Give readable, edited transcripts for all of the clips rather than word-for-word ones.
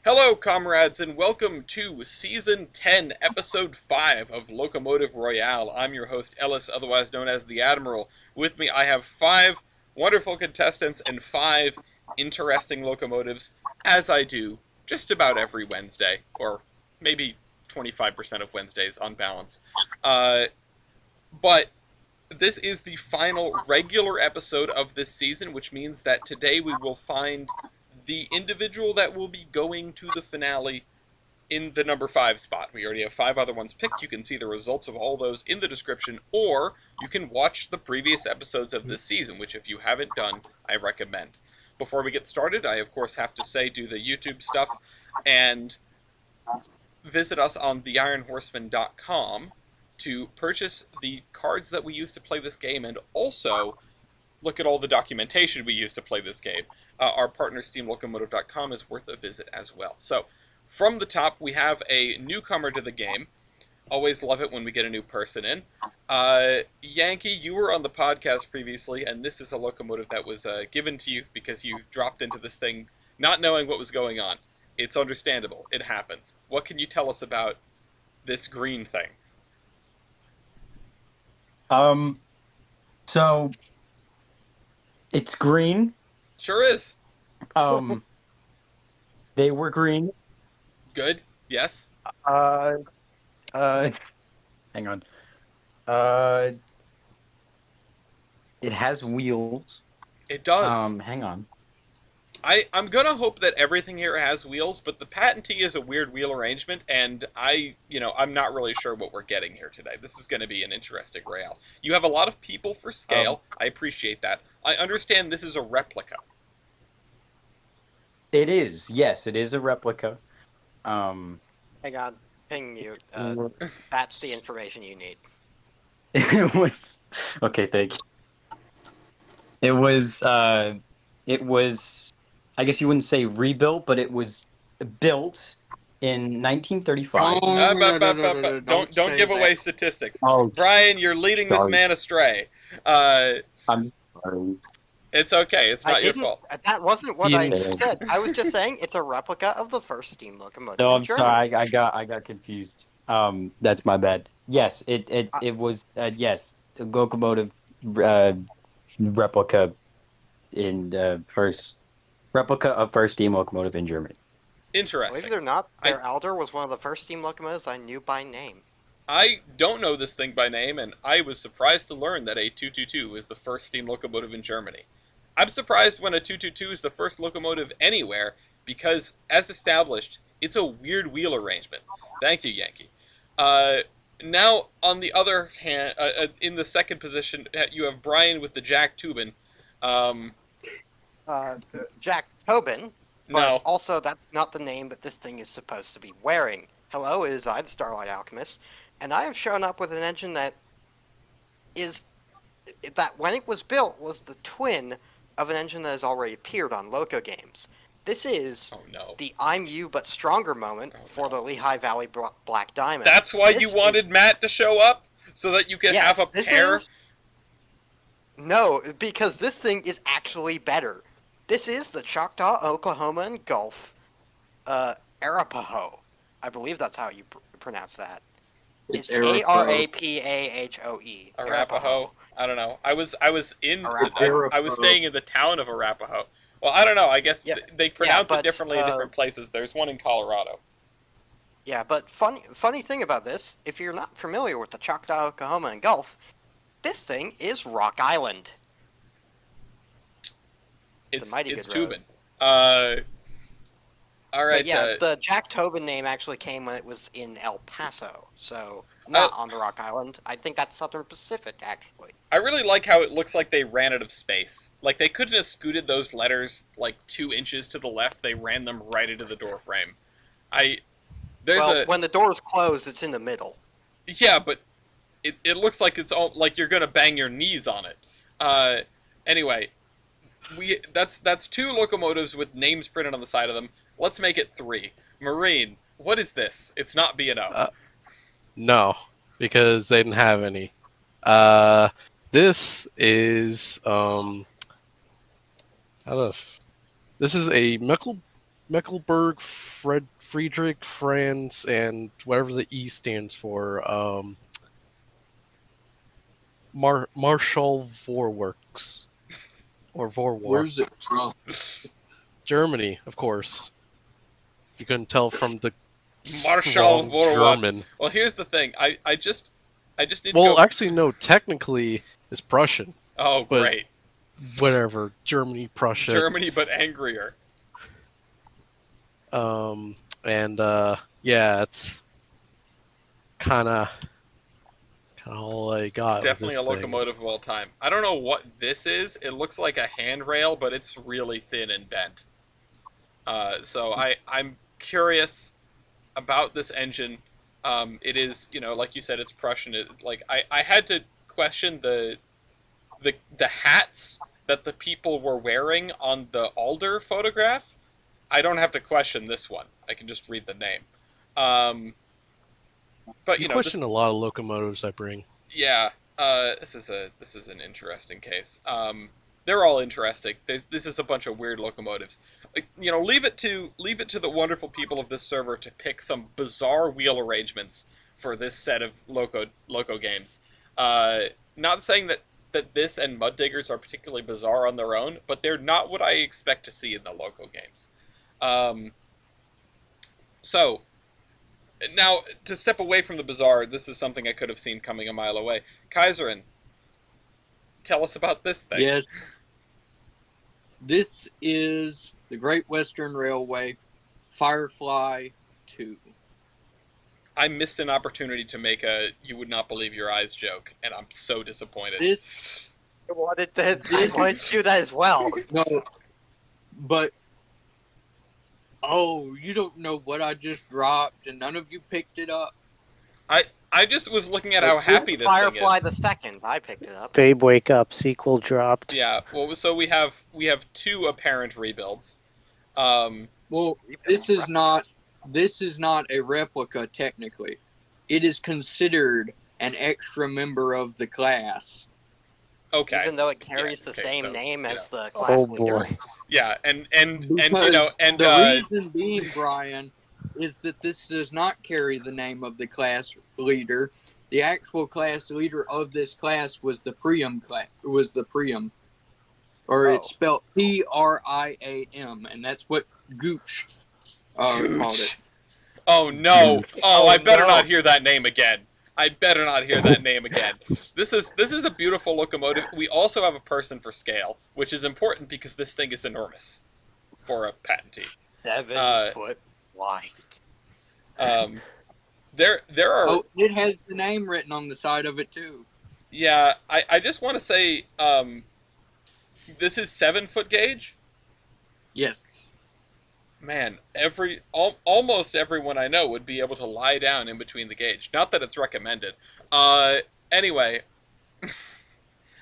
Hello, comrades, and welcome to Season 10, Episode 5 of Locomotive Royale. I'm your host, Ellis, otherwise known as the Admiral. With me, I have 5 wonderful contestants and 5 interesting locomotives, as I do just about every Wednesday, or maybe 25% of Wednesdays on balance. But this is the final regular episode of this season, which means that today we will find the individual that will be going to the finale in the number 5 spot. We already have 5 other ones picked. You can see the results of all those in the description, or you can watch the previous episodes of this season, which if you haven't done, I recommend. Before we get started, I of course have to say do the YouTube stuff and visit us on theironhorseman.com to purchase the cards that we use to play this game, and also look at all the documentation we use to play this game. Our partner steamlocomotive.com is worth a visit as well. So, from the top, we have a newcomer to the game. Always love it when we get a new person in. Yankee, you were on the podcast previously, and this is a locomotive that was given to you because you dropped into this thing not knowing what was going on. It's understandable. It happens. What can you tell us about this green thing? So it's green. Sure is. They were green. Good. Yes. Hang on. It has wheels. It does. Hang on. I'm gonna hope that everything here has wheels, but the patentee is a weird wheel arrangement, and I'm not really sure what we're getting here today. This is gonna be an interesting royale. You have a lot of people for scale. I appreciate that. I understand this is a replica. It is. Yes, it is a replica. Hang on. Ping mute. That's the information you need. It was okay. Thank you. It was. I guess you wouldn't say rebuilt, but it was built in 1935. Don't give away statistics. Oh, Brian, you're leading this man astray. I'm sorry. It's okay. It's not your fault. That wasn't what I said. I was just saying it's a replica of the first steam locomotive. No, I'm sorry. I got confused. That's my bad. Yes, it was. Yes, the locomotive replica in the first. Replica of first steam locomotive in Germany. Interesting. Believe it or not, their Elder was one of the first steam locomotives I knew by name. I don't know this thing by name, and I was surprised to learn that a 222 is the first steam locomotive in Germany. I'm surprised when a 222 is the first locomotive anywhere, because, as established, it's a weird wheel arrangement. Thank you, Yankee. Now, on the other hand, in the second position, you have Brian with the Jack Tubin. Jack Tobin, but no. Also that's not the name that this thing is supposed to be wearing. Hello, it is I, the Starlight Alchemist, and I have shown up with an engine that when it was built, was the twin of an engine that has already appeared on Loco games. This is the I'm You But Stronger moment for the Lehigh Valley Black Diamond. That's why you wanted Matt to show up? So that you could have a pair? No, because this thing is actually better. This is the Choctaw, Oklahoma, and Gulf Arapahoe. I believe that's how you pronounce that. It's Arapahoe. Arapahoe. I don't know. I was staying in the town of Arapahoe. Well, I don't know. I guess they pronounce it differently in different places. There's one in Colorado. Yeah, but funny thing about this, if you're not familiar with the Choctaw, Oklahoma, and Gulf, this thing is Rock Island. It's a mighty good Tubin. All right. The Jack Tobin name actually came when it was in El Paso, so not on the Rock Island. I think that's Southern Pacific, actually. I really like how it looks like they ran out of space. Like, they couldn't have scooted those letters, 2 inches to the left. They ran them right into the door frame. When the doors close, it's in the middle. Yeah, but it looks like it's all like you're gonna bang your knees on it. Anyway, that's 2 locomotives with names printed on the side of them. Let's make it 3. Marine, what is this? It's not B&O. No, because they didn't have any. This is This is a Mecklenburg Friedrich, Franz, and whatever the E stands for. Marshall Vorwerks. Or Vorwar. Where's it from? Germany, of course. You couldn't tell from the Marshall strong Vorwärts. German. Well, here's the thing. I just need to Well, go... actually, no. Technically, it's Prussian. Oh, great. Whatever. Germany, Prussia. Germany, but angrier. Yeah, it's kind of all I got. It's definitely a with this locomotive of all time. I don't know what this is. It looks like a handrail, but it's really thin and bent. So I'm curious about this engine. It is, like you said, it's Prussian. I had to question the hats that the people were wearing on the Alder photograph. I don't have to question this one. I can just read the name. But You question a lot of locomotives I bring. Yeah, this is an interesting case. They're all interesting. This is a bunch of weird locomotives. Leave it to the wonderful people of this server to pick some bizarre wheel arrangements for this set of Loco games. Not saying that this and Mud Diggers are particularly bizarre on their own, but they're not what I expect to see in the Loco games. So, now, to step away from the bizarre, this is something I could have seen coming a mile away. Kaiserin, tell us about this thing. Yes. This is the Great Western Railway Firefly 2. I missed an opportunity to make a "you would not believe your eyes" joke, and I'm so disappointed. I wanted to do that as well. No, but you don't know what I just dropped, and none of you picked it up. I just was looking at how happy this Firefly thing is. the Second. I picked it up. Babe, wake up! Sequel dropped. Yeah. Well, so we have two apparent rebuilds. Well, this is not a replica technically. It is considered an extra member of the class. Okay. Even though it carries the same so, name as the class Oh leader. boy. Yeah, and the reason being, Brian, is that this does not carry the name of the class leader. The actual class leader of this class was the Priam class. Or it's spelled Priam, and that's what Gooch called it. Oh no! Oh, I better no. not hear that name again. I better not hear that name again. This is a beautiful locomotive. We also have a person for scale, which is important because this thing is enormous for a patentee. 7 foot wide. There are. Oh, it has the name written on the side of it too. Yeah, I just want to say, this is 7-foot gauge. Yes. Man, almost everyone I know would be able to lie down in between the gauge. Not that it's recommended. Anyway.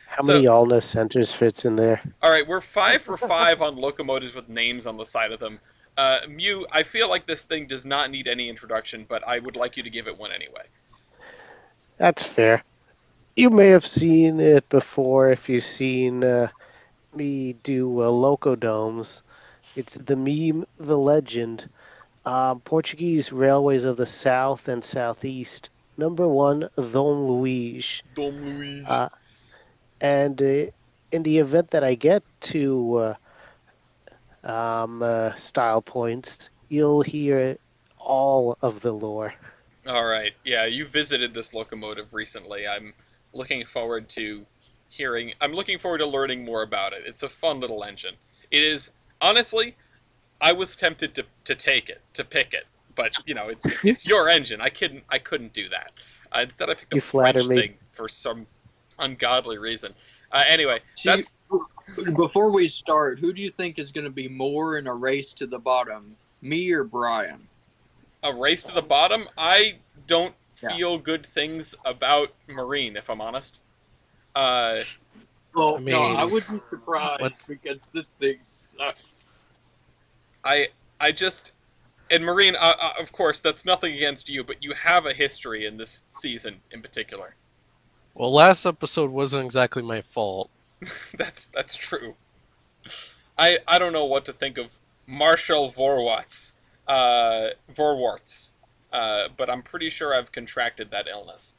How many Allness centers fits in there? All right, we're 5 for 5 on locomotives with names on the side of them. Mew, I feel like this thing does not need any introduction, but I would like you to give it one anyway. That's fair. You may have seen it before if you've seen me do Loco Domes. It's the meme, the legend. Portuguese Railways of the South and Southeast. Number 1, Dom Luís. Dom Luís. And in the event that I get to style points, you'll hear all of the lore. All right. Yeah, you visited this locomotive recently. I'm looking forward to learning more about it. It's a fun little engine. It is, honestly, I was tempted to pick it, but it's your engine. I couldn't do that. Instead, I picked a French thing for some ungodly reason. Anyway, that's. Before we start, who do you think is going to be more in a race to the bottom, me or Brian? A race to the bottom? I don't feel good things about Marine, if I'm honest. Well, no, I wouldn't be surprised because this thing sucks. I just... And Marine, of course, that's nothing against you, but you have a history in this season in particular. Well, last episode wasn't exactly my fault. That's true. I don't know what to think of Marshall Vorwärts. Vorwarts. But I'm pretty sure I've contracted that illness.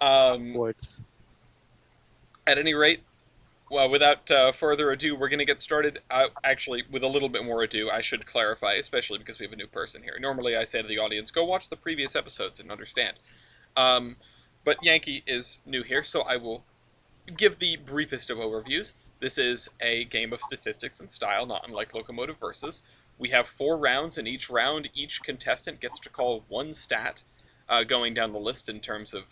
Warts. At any rate, well, without further ado, we're going to get started. Actually, with a little bit more ado, I should clarify, especially because we have a new person here. Normally, I say to the audience, go watch the previous episodes and understand. But Yankee is new here, so I will give the briefest of overviews. This is a game of statistics and style, not unlike Locomotive Versus. We have 4 rounds. In each round, each contestant gets to call one stat, going down the list in terms of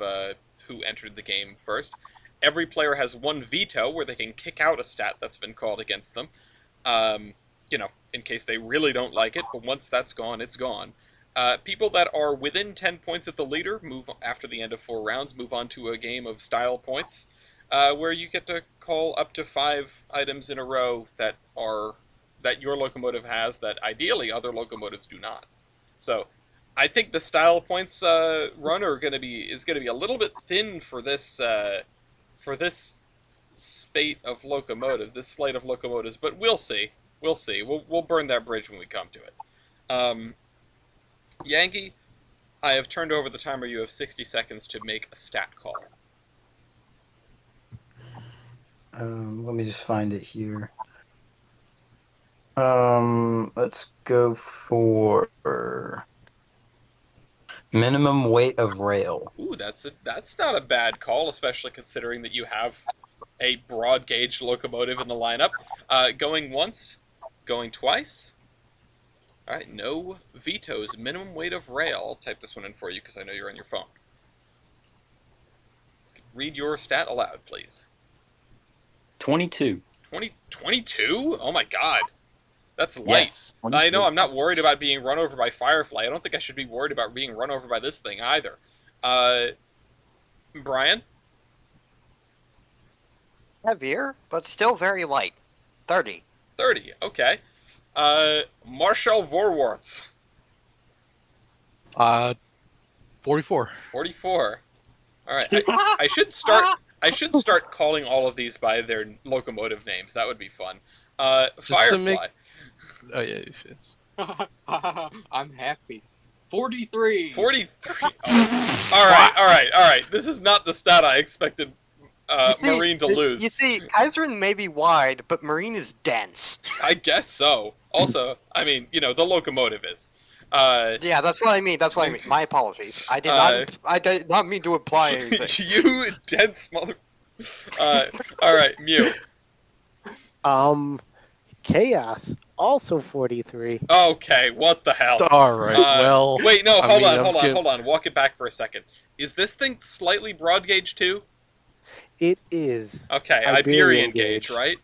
who entered the game first. Every player has 1 veto, where they can kick out a stat that's been called against them, in case they really don't like it, but once that's gone, it's gone. People that are within 10 points of the leader move, after the end of 4 rounds, move on to a game of style points, where you get to call up to 5 items in a row that your locomotive has that ideally other locomotives do not. So, I think the style points run is going to be a little bit thin for this slate of locomotives, but we'll see. We'll burn that bridge when we come to it. Yankee, I have turned over the timer. You have 60 seconds to make a stat call. Let me just find it here. Let's go for minimum weight of rail. Ooh, that's not a bad call, especially considering that you have a broad gauge locomotive in the lineup. Going once, going twice. All right, no vetoes. Minimum weight of rail. I'll type this one in for you because I know you're on your phone. Read your stat aloud, please. 22. 22? Oh my god. That's light. Yes, I know I'm not worried about being run over by Firefly. I don't think I should be worried about being run over by this thing either. Brian? Heavier, but still very light. 30. 30, okay. Marshall Vorwarts? 44. 44. Alright, I should start calling all of these by their locomotive names. That would be fun. Firefly. Oh yeah, you should. I'm happy. 43. 43. Oh. All right. This is not the stat I expected Marine to lose. You see, Kaiserin may be wide, but Marine is dense. I guess so. Also, I mean, the locomotive is. Yeah, that's what I mean. My apologies. I did not mean to imply anything. You dense mother. All right, Mew. Chaos, also 43. Okay, what the hell? All right, well... Wait, no, hold on. Walk it back for a second. Is this thing slightly broad gauge, too? It is. Okay, Iberian gauge, right?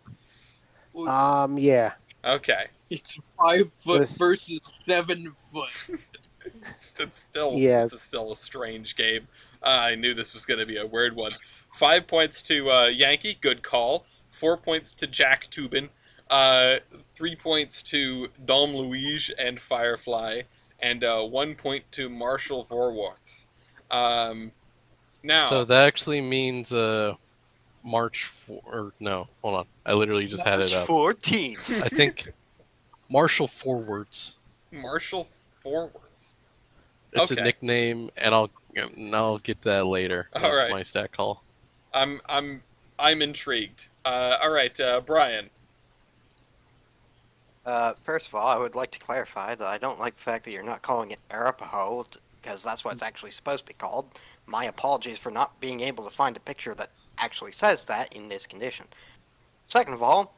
Yeah. Okay. It's 5 foot versus 7 foot. This is still a strange game. I knew this was going to be a weird one. 5 points to Yankee, good call. 4 points to Jack Tubin. 3 points to Dom Luige and Firefly, and 1 point to Marshall Vorwarts. Now, so that actually means March 4. Or no, hold on. I literally just had it up. March 14th. I think Marshall Forwards. Marshall Forwards. It's okay. a nickname, and I'll get that later. All That's right. my stat call. I'm intrigued. All right, Brian. First of all, I would like to clarify that I don't like the fact that you're not calling it Arapaho, because that's what it's actually supposed to be called. My apologies for not being able to find a picture that actually says that in this condition. Second of all,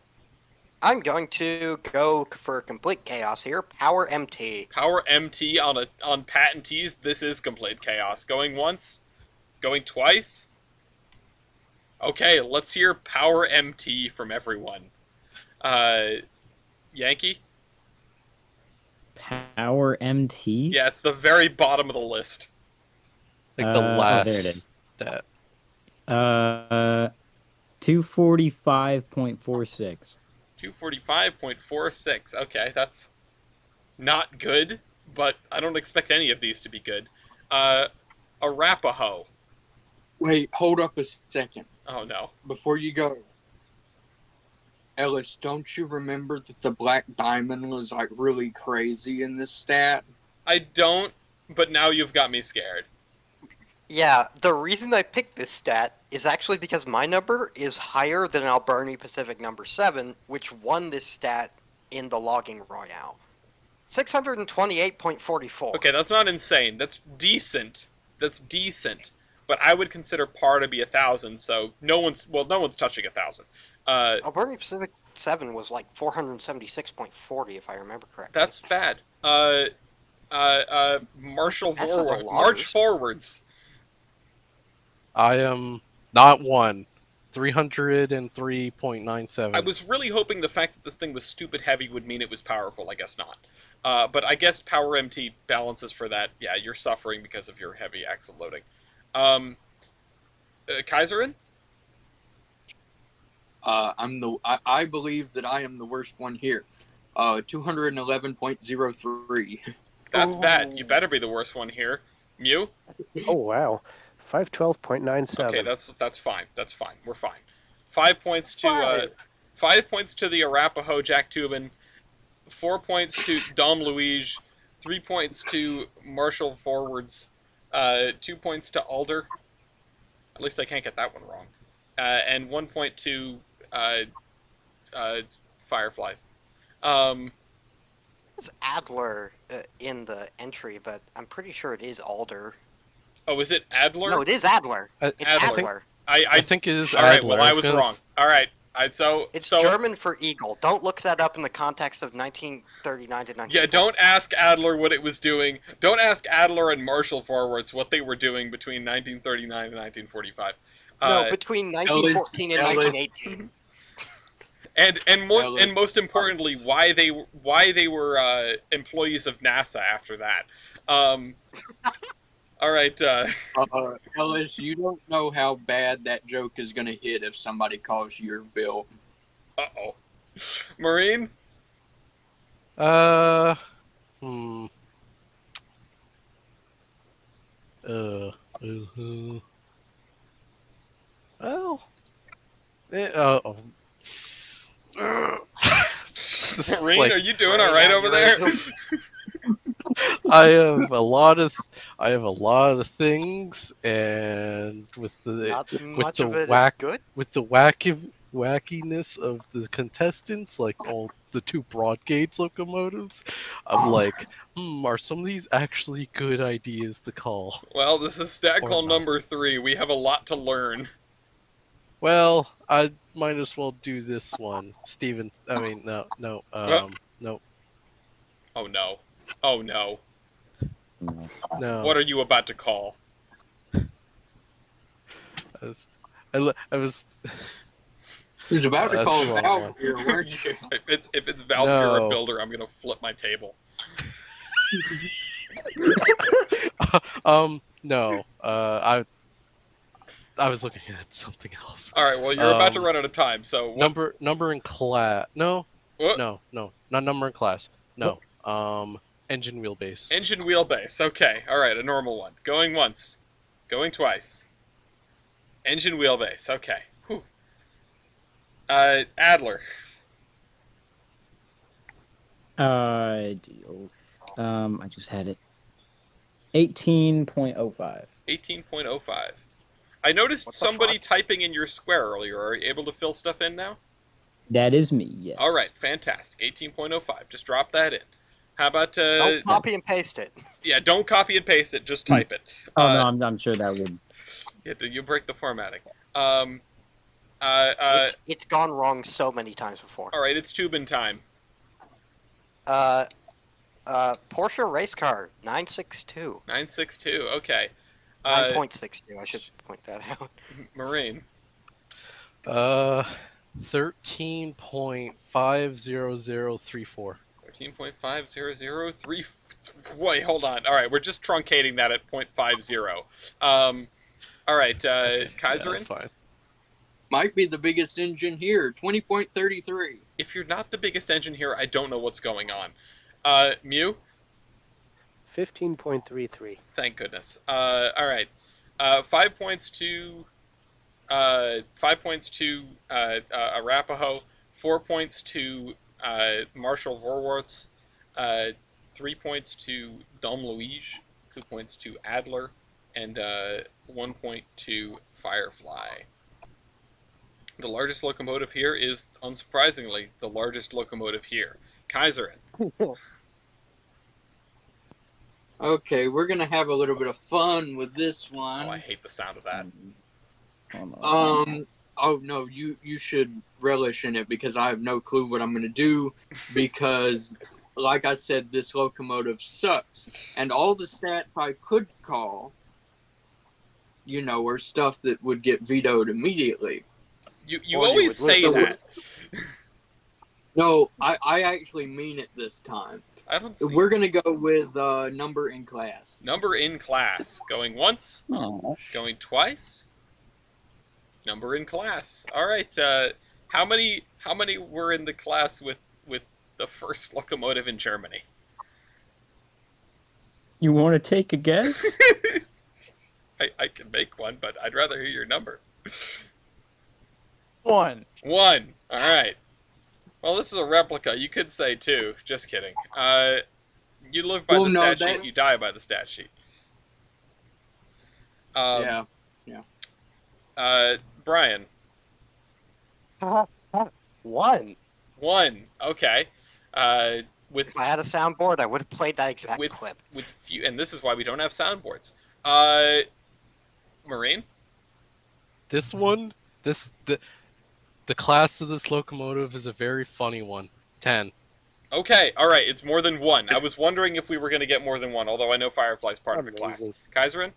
I'm going to go for complete chaos here. Power MT. Power MT on patentees. This is complete chaos. Going once, going twice. Okay, let's hear Power MT from everyone. Yankee? Power MT? Yeah, it's the very bottom of the list. Like the last there it is. stat. 245.46. 245.46. Okay, that's not good, but I don't expect any of these to be good. Arapaho. Wait, hold up a second. Oh no. Before you go. Ellis, don't you remember that the Black Diamond was like really crazy in this stat? I don't, but now you've got me scared. Yeah, the reason I picked this stat is actually because my number is higher than Alberni Pacific number 7, which won this stat in the Logging Royale. 628.44. Okay, that's not insane. That's decent. That's decent. But I would consider par to be 1,000, so no one's touching 1,000. Alberni Pacific 7 was like 476.40, if I remember correctly. That's bad. Marshall That's not forward. a lot. March forwards. I am not one. 303.97. I was really hoping the fact that this thing was stupid heavy would mean it was powerful. I guess not. But I guess Power MT balances for that. Yeah, you're suffering because of your heavy axle loading. Kaiserin? I believe that I am the worst one here. 211.03. That's bad. You better be the worst one here. Mew? Oh wow, 512.97. Okay, that's fine. That's fine. We're fine. 5 points to 5 points to the Arapaho Jack Tubin, 4 points to Dom Luige, 3 points to Marshall Forwards, 2 points to Alder. At least I can't get that one wrong. And 1 point to Fireflies. It's Adler in the entry, but I'm pretty sure it is Alder. Oh, is it Adler? No, it is Adler. It's Adler. Adler. I think it is All right, Adler. well, I was wrong. All right. It's German for eagle. Don't look that up in the context of 1939 to 1940. Yeah, don't ask Adler what it was doing. Don't ask Adler and Marshall Forwards what they were doing between 1939 and 1945. No, between 1914 and 1918. And most importantly, why they were employees of NASA after that. All right. Ellis, you don't know how bad that joke is going to hit if somebody calls you your bill. Uh-oh. Marine? Well. Marine, are you doing all right over there? I have a lot of things, and with the wackiness of the contestants, like all the 2 broad gauge locomotives, I'm like, are some of these actually good ideas to call? Well, this is stat Or call not. number 3. We have a lot to learn. Well, I might as well do this one, Steven. I mean, no. Oh no. Oh no. No. What are you about to call? I was. He's about to That's call the wrong Val one. here, weren't you? If it's Valkyrie No. Builder, I'm gonna flip my table. No. I was looking at something else. All right. Well, you're about to run out of time. So what... number in class. No. What? No. Not number in class. No. Engine wheelbase. Engine wheelbase. Okay. All right. A normal one. Going once. Going twice. Engine wheelbase. Okay. Whew. Adler. Deal. I just had it. 18.05. 18.05. I noticed somebody typing in your square earlier. Are you able to fill stuff in now? That is me, yes. All right. Fantastic. 18.05. Just drop that in. How about... Don't copy and paste it. Yeah, don't copy and paste it. Just type it. Oh, no, I'm sure that would... Yeah, you break the formatting. It's gone wrong so many times before. All right, it's tubing time. Porsche race car 962. 962. Okay. 9.62. I should point that out. Marine. 13.50034. 13.50034. Wait, hold on. All right, we're just truncating that at 0.50. All right, Kaiserin. Yeah, that's fine. Might be the biggest engine here, 20.33. If you're not the biggest engine here, I don't know what's going on. Mew. 15.33. Thank goodness. All right. 5 points to. 5 points to Arapaho. 4 points to Marshall Vorwarts, 3 points to Dom Luigi, 2 points to Adler, and 1 point to Firefly. The largest locomotive here is, unsurprisingly, the largest locomotive here. Kaiserin. Okay, we're gonna have a little bit of fun with this Oh, one. I hate the sound of that. Oh no, you should relish in it because I have no clue what I'm gonna do because, like I said, this locomotive sucks, and all the stats I could call, are stuff that would get vetoed immediately. You always say that. No, I actually mean it this time. I don't see. We're gonna go with number in class. Number in class. Going once. Aw. Going twice. Number in class. All right. How many were in the class with the first locomotive in Germany? You want to take a guess? I can make one, but I'd rather hear your number. 1. 1. All right. Well, this is a replica. You could say 2. Just kidding. You live by the stat sheet. You die by the stat sheet. Yeah. Brian. 1. 1. Okay. With If I had a soundboard, I would have played that exact clip. with few, and this is why we don't have soundboards. Marine. This one, the class of this locomotive is a very funny one. 10. Okay, all right, it's more than 1. I was wondering if we were going to get more than 1, although I know Firefly's part of the class. Amazing. Kaiserin?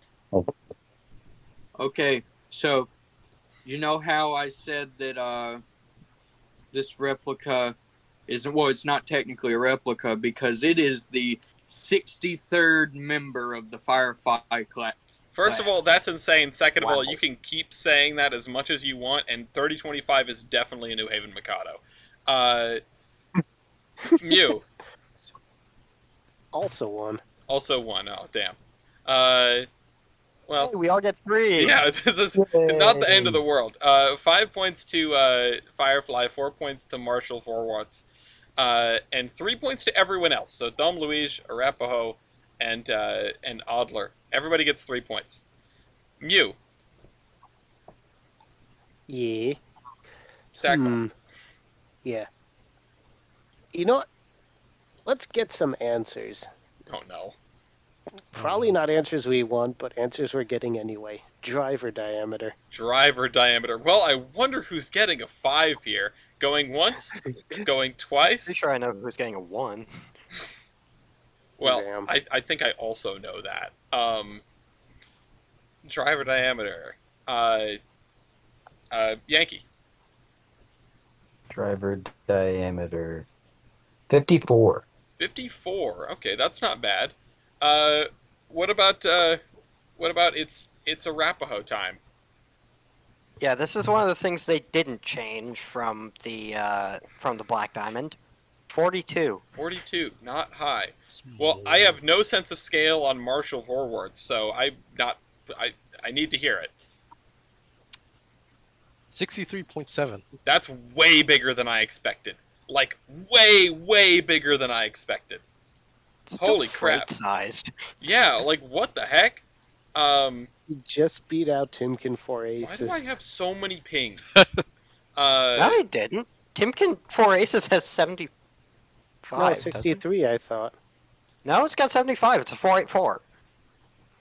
Okay, so you know how I said that this replica it's not technically a replica because it is the 63rd member of the Firefly class. First of all, that's insane. Second of all, Wow. you can keep saying that as much as you want, and 3025 is definitely a New Haven Mikado. Mew. Also 1. Also 1. Oh, damn. Well, Hey, we all get 3. yeah, this is not the end of the world. 5 points to Firefly, 4 points to Marshall Vorwarts, and 3 points to everyone else. So Dom Luigi, Arapaho, and Adler. Everybody gets 3 points. Mew. Yeah. Stackle. Yeah. You know what? Let's get some answers. Oh, no. Probably not answers we want, but answers we're getting anyway. Driver diameter. Driver diameter. Well, I wonder who's getting a 5 here. Going once? Going twice? Pretty sure I know who's getting a 1. Well, Damn. I think I also know that. Driver diameter. Yankee. Driver diameter 54. 54. Okay, that's not bad. What about it's Arapaho time? Yeah, this is one of the things they didn't change from the Black Diamond. 42. 42, not high. Well, I have no sense of scale on Marshall Vorwarts, so I need to hear it. 63.7. That's way bigger than I expected. Like, way bigger than I expected. Still Holy crap. Sized. Yeah, like, what the heck? You just beat out Timken for Why aces. do I have so many pings? No, he didn't. Timken 4 Aces has 75. No, doesn't it? 63, I thought. No, it's got 75. It's a 484.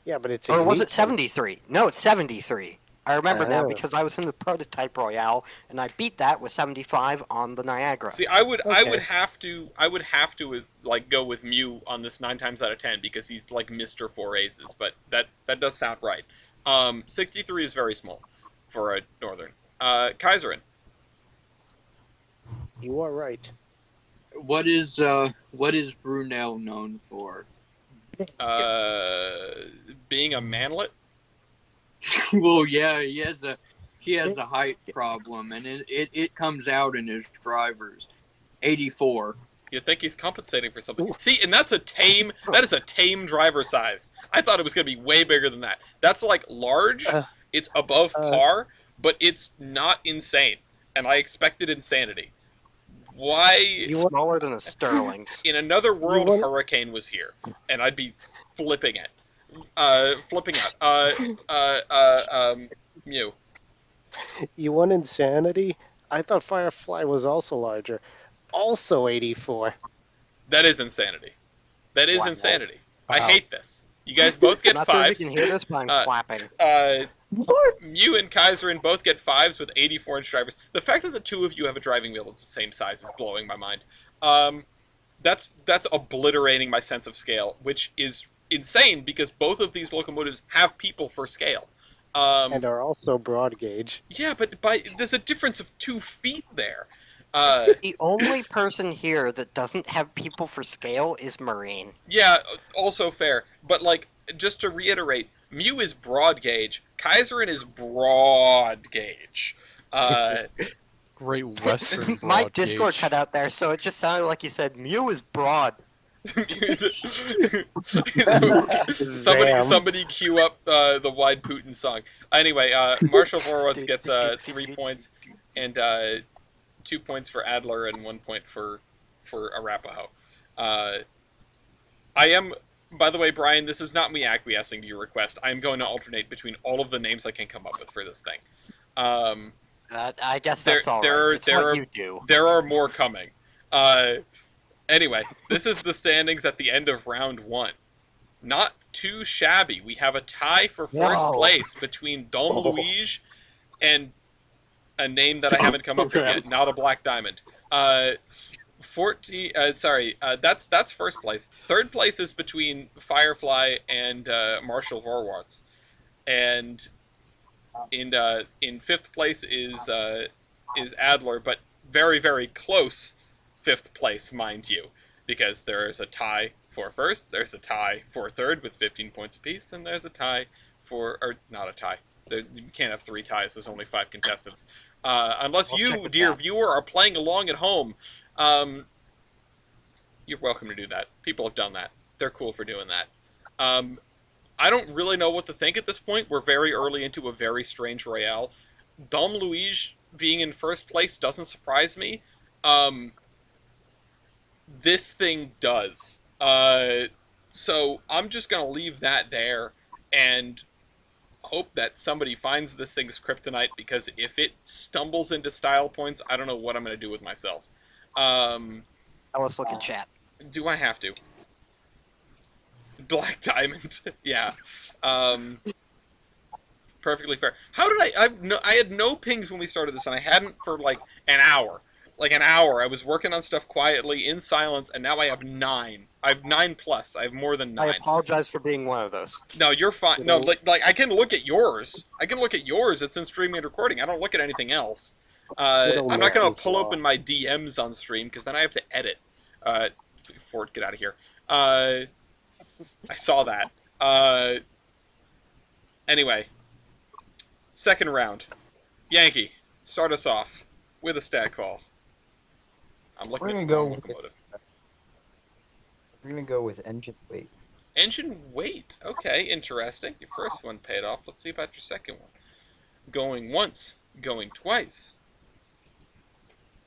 Yeah, but it's a Or was unique it 73? No, it's 73. I remember now Oh. because I was in the Prototype Royale and I beat that with 75 on the Niagara. See, I would Okay. have to like go with Mew on this 9 times out of 10 because he's like Mr. 4 Aces, but that does sound right. 63 is very small for a Northern. Kaiserin. You are right. What is Brunel known for? Being a manlet. Well, yeah, he has a height problem, and it comes out in his drivers. 84. You think he's compensating for something? See, and that is a tame driver size. I thought it was going to be way bigger than that. That's like large. It's above par, but it's not insane. And I expected insanity. Why? Smaller than a Sterling's. In another world, want- Hurricane was here, and I'd be flipping it. Flipping out. Mew. You want insanity? I thought Firefly was also larger. Also 84. That is insanity. That is Wow. insanity. I Wow. hate this. You guys both get I'm not sure if fives. you can hear this, but I'm clapping. Mew and Kaiserin both get fives with 84-inch drivers. The fact that the two of you have a driving wheel that's the same size is blowing my mind. That's obliterating my sense of scale, which is insane because both of these locomotives have people for scale. And are also broad gauge. Yeah, but there's a difference of 2 feet there. The only person here that doesn't have people for scale is Marine. Yeah, also fair. But, like, just to reiterate, Mew is broad gauge. Kaiserin is broad gauge. Great Western My broad Discord gauge. cut out there, so it just sounded like you said Mew is broad. Zam. somebody cue up the Wide Putin song. Anyway, Marshall Vorwitz gets 3 points and 2 points for Adler and 1 point for Arapaho. I am, by the way, Brian, this is not me acquiescing to your request. I am going to alternate between all of the names I can come up with for this thing. I guess that's all right. It's what you do. There are more coming. Anyway, this is the standings at the end of round 1. Not too shabby. We have a tie for first Whoa. place between Dom Luige and a name that I haven't come up with yet. Not a Black Diamond. 14. That's first place. Third place is between Firefly and Marshall Vorwarts, and in fifth place is Adler, but very, very close fifth place, mind you, because there is a tie for first, there's a tie for third with 15 points apiece, and there's a tie for, or not a tie. You can't have 3 ties. There's only 5 contestants, unless Let's check you, the dear tab. viewer, are playing along at home. You're welcome to do that. People have done that. They're cool for doing that. I don't really know what to think at this point. We're very early into a very strange Royale. Dom Luige being in first place doesn't surprise me. This thing does. So I'm just going to leave that there and hope that somebody finds this thing's kryptonite, because if it stumbles into style points, I don't know what I'm going to do with myself. Let's look at chat. Do I have to? Black Diamond. Yeah. Perfectly fair. How did I had no pings when we started this, and I hadn't for like an hour. Like an hour. I was working on stuff quietly, in silence, and now I have 9. I have 9 plus. I have more than 9. I apologize for being one of those. No, you're fine. No, like I can look at yours. I can look at yours. It's in streaming and recording. I don't look at anything else. I'm not going to pull open my DMs on stream, because then I have to edit. Ford, get out of here. I saw that. Anyway. Second round. Yankee, start us off with a stat call. I'm looking We're at gonna the go wrong with locomotive. We're gonna go with engine weight. Engine weight. Okay, interesting. Your first one paid off. Let's see about your second one. Going once, going twice.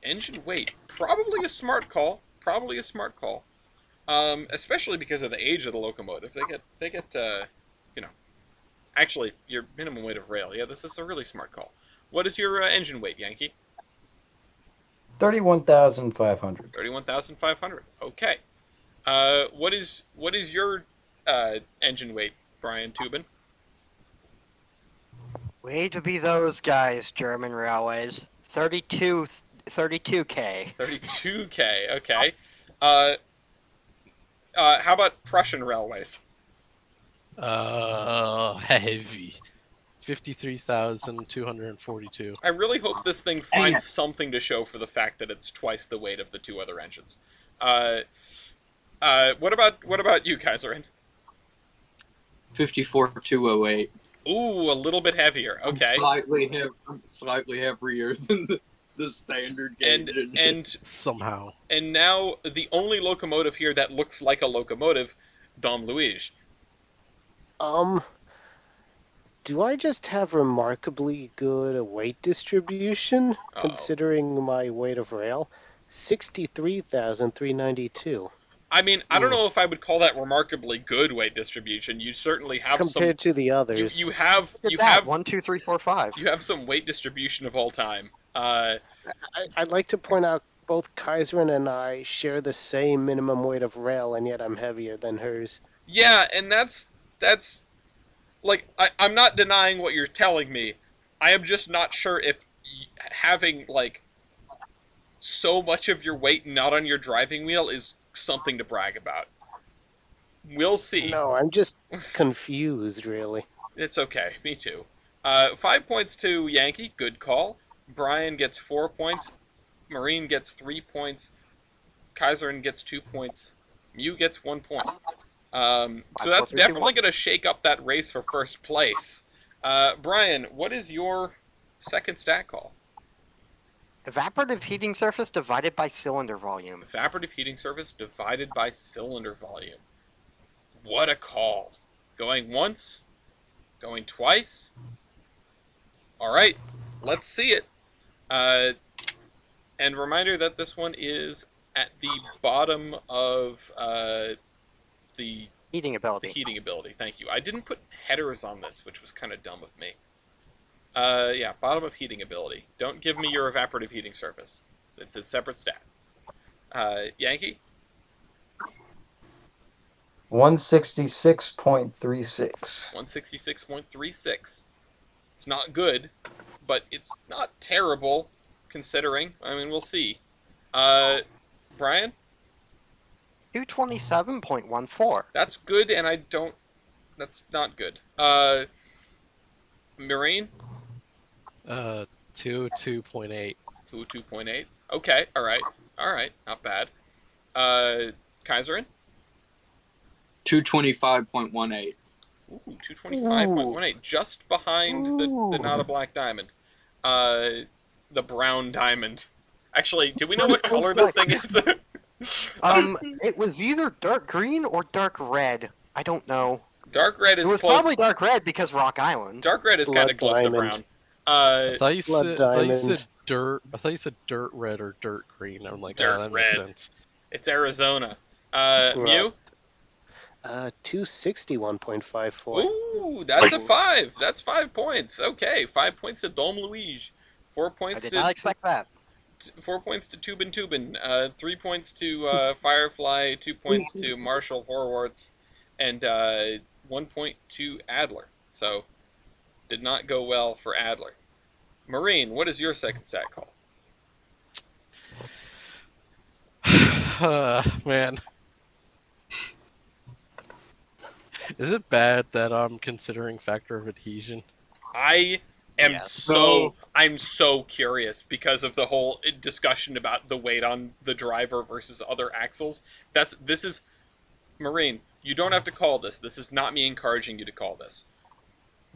Engine weight. Probably a smart call. Probably a smart call. Especially because of the age of the locomotive. They get you know. Actually, your minimum weight of rail. Yeah, this is a really smart call. What is your engine weight, Yankee? 31,500. 31,500. Okay. What is your engine weight, Brian Tubin? Way to be those guys, German Railways. 32K. 32K. Okay. How about Prussian railways? Heavy. 53,242. I really hope this thing finds something to show for the fact that it's twice the weight of the 2 other engines. What about you, Kaiserin? 54,208. Ooh, a little bit heavier. Okay. I'm slightly heavier than the standard gauge engine. And Somehow. and now the only locomotive here that looks like a locomotive, Dom Luige. Do I just have remarkably good weight distribution, Uh-oh. considering my weight of rail? 63,392. I mean, I don't know if I would call that remarkably good weight distribution. You certainly have Compared to the others. you have Look you at that. have 1, 2, 3, 4, 5. you have some weight distribution of all time. I'd like to point out both Kaiserin and I share the same minimum weight of rail, and yet I'm heavier than hers. Yeah, and that's like I'm not denying what you're telling me. I am just not sure if having like so much of your weight not on your driving wheel is something to brag about. We'll see. No, I'm just confused, really. It's okay. Me too. 5 points to Yankee. Good call. Brian gets 4 points. Marine gets 3 points. Kaiserin gets 2 points. Mew gets 1 point. So that's definitely going to shake up that race for first place. Brian, what is your second stat call? Evaporative heating surface divided by cylinder volume. Evaporative heating surface divided by cylinder volume. What a call. Going once. Going twice. Alright, let's see it. And reminder that this one is at the bottom of the Heating ability. heating ability. Thank you. I didn't put headers on this, which was kind of dumb of me. Yeah, bottom of heating ability. Don't give me your evaporative heating surface. It's a separate stat. Yankee? 166.36. 166.36. It's not good, but it's not terrible, considering. I mean, we'll see. Brian? 227.14. That's good, and I don't... That's not good. Marine? 2.8. 2.8. Okay, alright. Alright, not bad. Kaiserin? 225.18. Ooh, 225.18. Just behind the not a black diamond. The brown diamond. Actually, do we know what color this thing is? It was either dark green or dark red. I don't know. Dark red is It was close. probably dark red because Rock Island. Dark red is kind of close to brown. I thought you Blood said dirt. I thought you said dirt red or dirt green. I'm like, Dirt oh, that red. makes sense. It's Arizona. Mew? Rust. 261.54. Ooh, that's a 5. That's 5 points. Okay, 5 points to Dom Luigi. 4 I points did to not expect that. 4 points to Tubin Tubin. 3 points to Firefly. 2 points to Marshall Horwarts, and 1 point to Adler. So, did not go well for Adler. Marine, what is your second stat call? Man. Is it bad that I'm considering factor of adhesion? I am Yes. I'm so curious because of the whole discussion about the weight on the driver versus other axles. This is Marine, you don't have to call this. This is not me encouraging you to call this.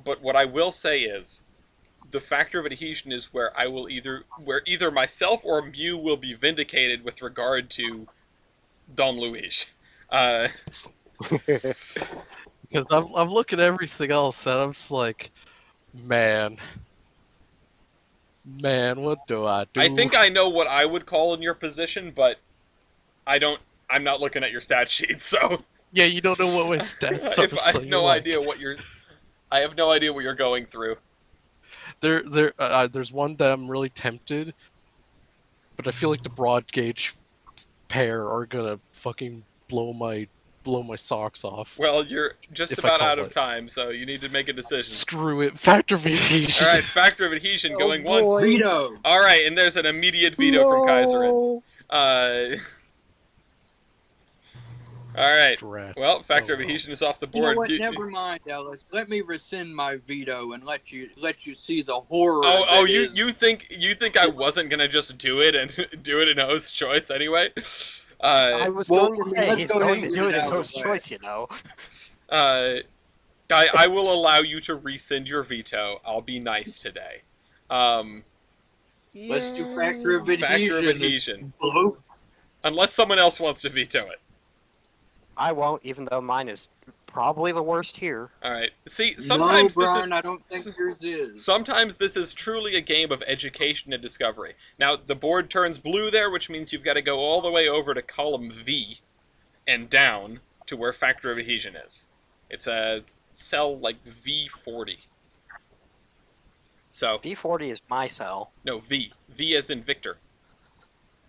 But what I will say is the factor of adhesion is where either myself or Mew will be vindicated with regard to Dom Luigi. Because I'm looking at everything else and I'm just like, man, what do I do? I think I know what I would call in your position, but I'm not looking at your stat sheet, so Yeah, you don't know what my stats are. I have no idea what you're going through. There's one that I'm really tempted, but I feel like the broad gauge pair are gonna fucking blow my socks off. Well, you're just If I about call out of it. time, so you need to make a decision. Screw it, factor of adhesion. All right, factor of adhesion going once. Veto. All right, and there's an immediate veto from Kaiserin. All right. Drat. Well, factor of Oh, well. adhesion is off the You know board. what? Never mind, Ellis. Let me rescind my veto and let you see the horror. Oh, that is- you think I wasn't gonna just do it and do it in host choice anyway? I was Well, going to let's say he's go ahead going and to get do it it in out of host the way. choice, you know. I will allow you to rescind your veto. I'll be nice today. Let's do factor of adhesion. Factor of adhesion. Hello? Unless someone else wants to veto it. I won't, even though mine is probably the worst here. All right. See, sometimes no, this Brian, is I don't think yours is. sometimes this is truly a game of education and discovery. Now, the board turns blue there, which means you've got to go all the way over to column V and down to where factor of adhesion is. It's a cell like V40. So, V40 is my cell. no, V. V as in Victor.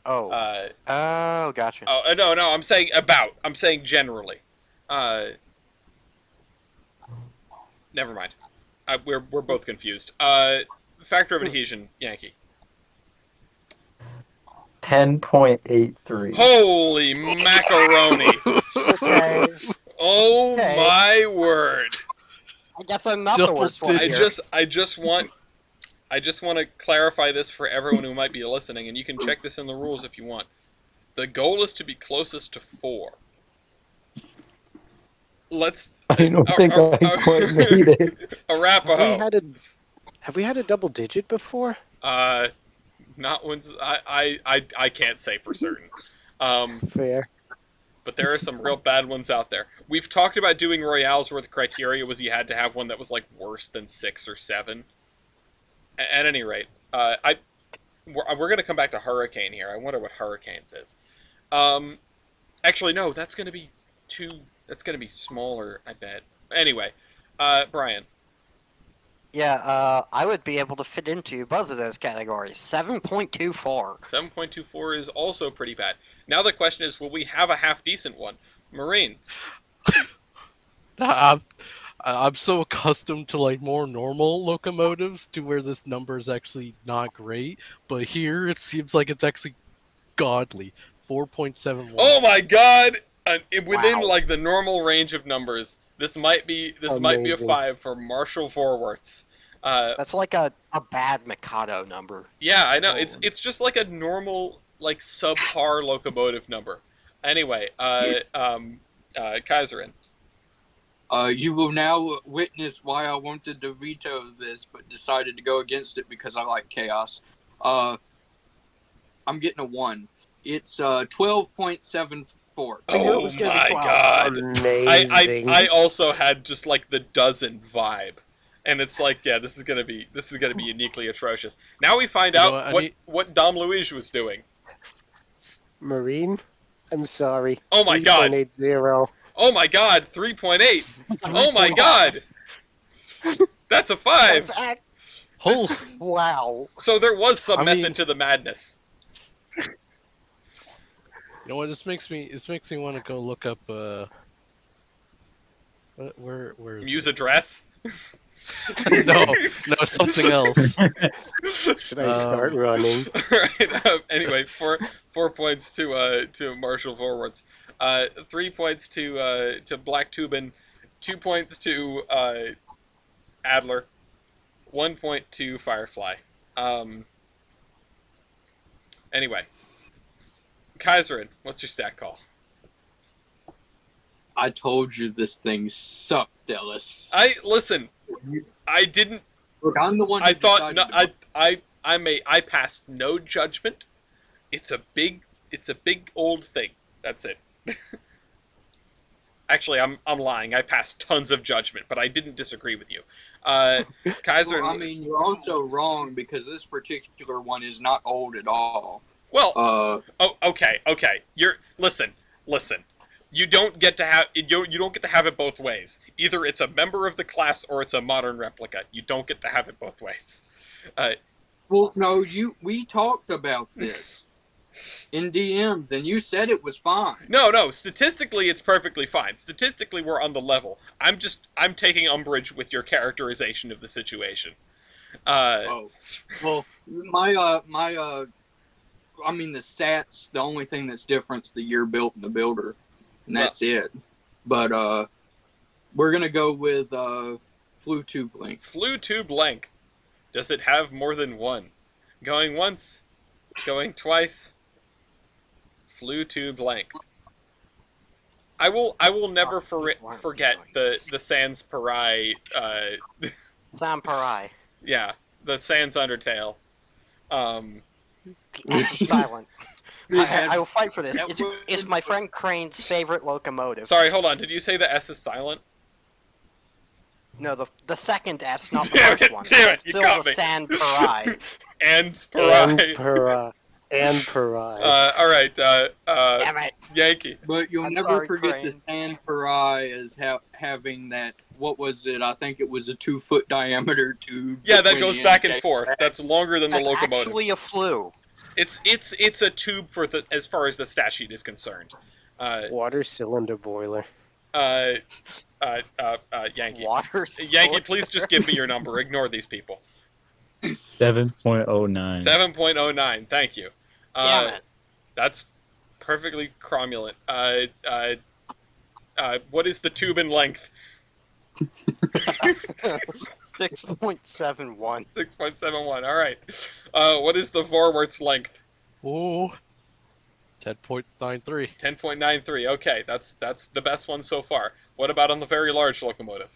Oh. Oh, gotcha. Oh, no, I'm saying about. I'm saying generally. Never mind. We're both confused. Factor of adhesion, Yankee. 10.83. Holy macaroni! Okay. Oh Okay. my word! I guess I'm not the Double worst one here. I just want to clarify this for everyone who might be listening, and you can check this in the rules if you want. The goal is to be closest to 4. Let's. I don't think I quite made it. Arapaho. Have we had a double digit before? Not ones. I can't say for certain. Fair. But there are some real bad ones out there. We've talked about doing royales where the criteria was you had to have one that was like worse than 6 or 7. At any rate, we're going to come back to hurricane here. I wonder what hurricanes is. Actually, no, that's going to be That's going to be smaller, I bet. Anyway, Brian. Yeah, I would be able to fit into both of those categories. 7.24. 7.24 is also pretty bad. Now the question is, will we have a half-decent one? Marine. I'm so accustomed to like more normal locomotives to where this number is actually not great, but here it seems like it's actually godly. 4.71. Oh my god! Within Wow. like the normal range of numbers, this might be a 5 for Marshall Vorwärts. That's like a bad Mikado number. Yeah, I know. It's just like a normal like subpar locomotive number. Anyway, Kaiserin. You will now witness why I wanted to veto this, but decided to go against it because I like chaos. I'm getting a 1. It's 12.74. Oh my god! Amazing. I also had just like the dozen vibe, and it's like, yeah, this is gonna be uniquely atrocious. Now we find out what Dom Luigi was doing. Marine, I'm sorry. Oh my god! 3.80. Oh my god! 3.8. Oh my god! That's a 5. Holy. Wow. So there was some method to the madness. You know what? This makes me want to go look up. Where is Muse it? address. no, something else. Should I start running? Alright, anyway, 4 points to Marshall Vorwärts. 3 points to Black Tubin. 2 points to Adler. 1 point to Firefly. Anyway. Kaiserin, what's your stat call? I told you this thing sucked, Ellis. Listen. I didn't. Look, I'm the one. I thought no. I passed no judgment. It's a big old thing. That's it. Actually, I'm lying. I passed tons of judgment, but I didn't disagree with you. Kaiser. Well, I mean, you're also wrong because this particular one is not old at all. Well, okay. Listen. You don't get to have you don't get to have it both ways. Either it's a member of the class or it's a modern replica. You don't get to have it both ways. Well, no, we talked about this in DMs, and you said it was fine. No. Statistically, it's perfectly fine. Statistically, we're on the level. I'm taking umbrage with your characterization of the situation. Well, I mean, the stats, the only thing that's different is the year built and the builder, and that's it. But we're going to go with flue tube length. Flue tube length. Does it have more than one? Going once, going twice. Flue tube length. I will never forget the Sans Parai. Sans Parai. Yeah, the Sans Undertale. It's silent. I will fight for this. It's my friend Crane's favorite locomotive. Sorry, hold on. Did you say the S is silent? No, the second S, not the Damn first it, one. damn it, It's you still got the me. San Parai. And Sparai. And Parai. All right, Damn it. Yankee. But you'll I'm never sorry, forget the Crane. San Parai as having that. What was it? I think it was a 2-foot diameter tube. Yeah, that between goes the back and intake forth. back. That's longer than the That's locomotive. actually a flu. It's a tube for the as far as the stat sheet is concerned. Water cylinder boiler. Yankee. Water Yankee, please just give me your number. Ignore these people. 7.09. 7.09. Thank you. Damn it. That's perfectly cromulent. What is the tube in length? 6.71. 6.71. All right. What is the forwards length? Oh, 10.93. 10.93. Okay, that's the best one so far. What about on the very large locomotive?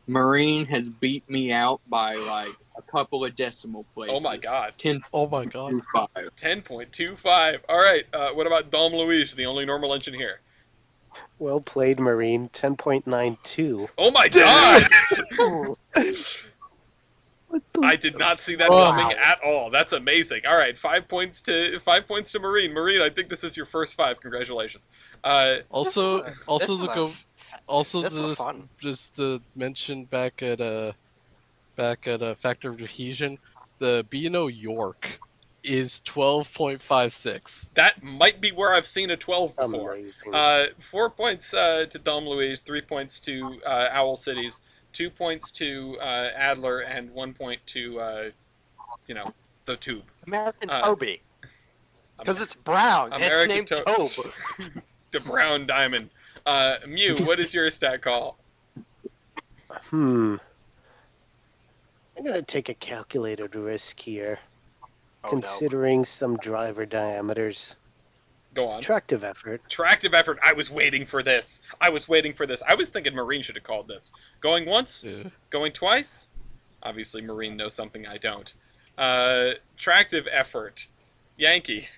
Marine has beat me out by like a couple of decimal places. Oh my god. 10.25. Oh my god. 10.25. All right. What about Dom Luis, the only normal engine here? Well played, Marine. 10.92. Oh my god! I did not see that Wow. coming at all. That's amazing. All right, 5 points to Marine. Marine, I think this is your first 5. Congratulations. Also, This is just fun. to mention back at Factor of Adhesion, the B&O York is 12.56. That might be where I've seen a 12 before. Amazing. 4 points to Dom Luis, 3 points to Owl Cities, 2 points to Adler, and 1 point to the tube. American Uh, Toby. Because it's brown. American It's named To- Tobe. The Brown Diamond. Mew, what is your stat call? I'm gonna take a calculated risk here, Oh, considering some driver diameters. Go on. Attractive effort. Tractive effort. I was waiting for this. I was thinking Marine should have called this. Going once? Yeah. Going twice? Obviously, Marine knows something I don't. Tractive effort. Yankee.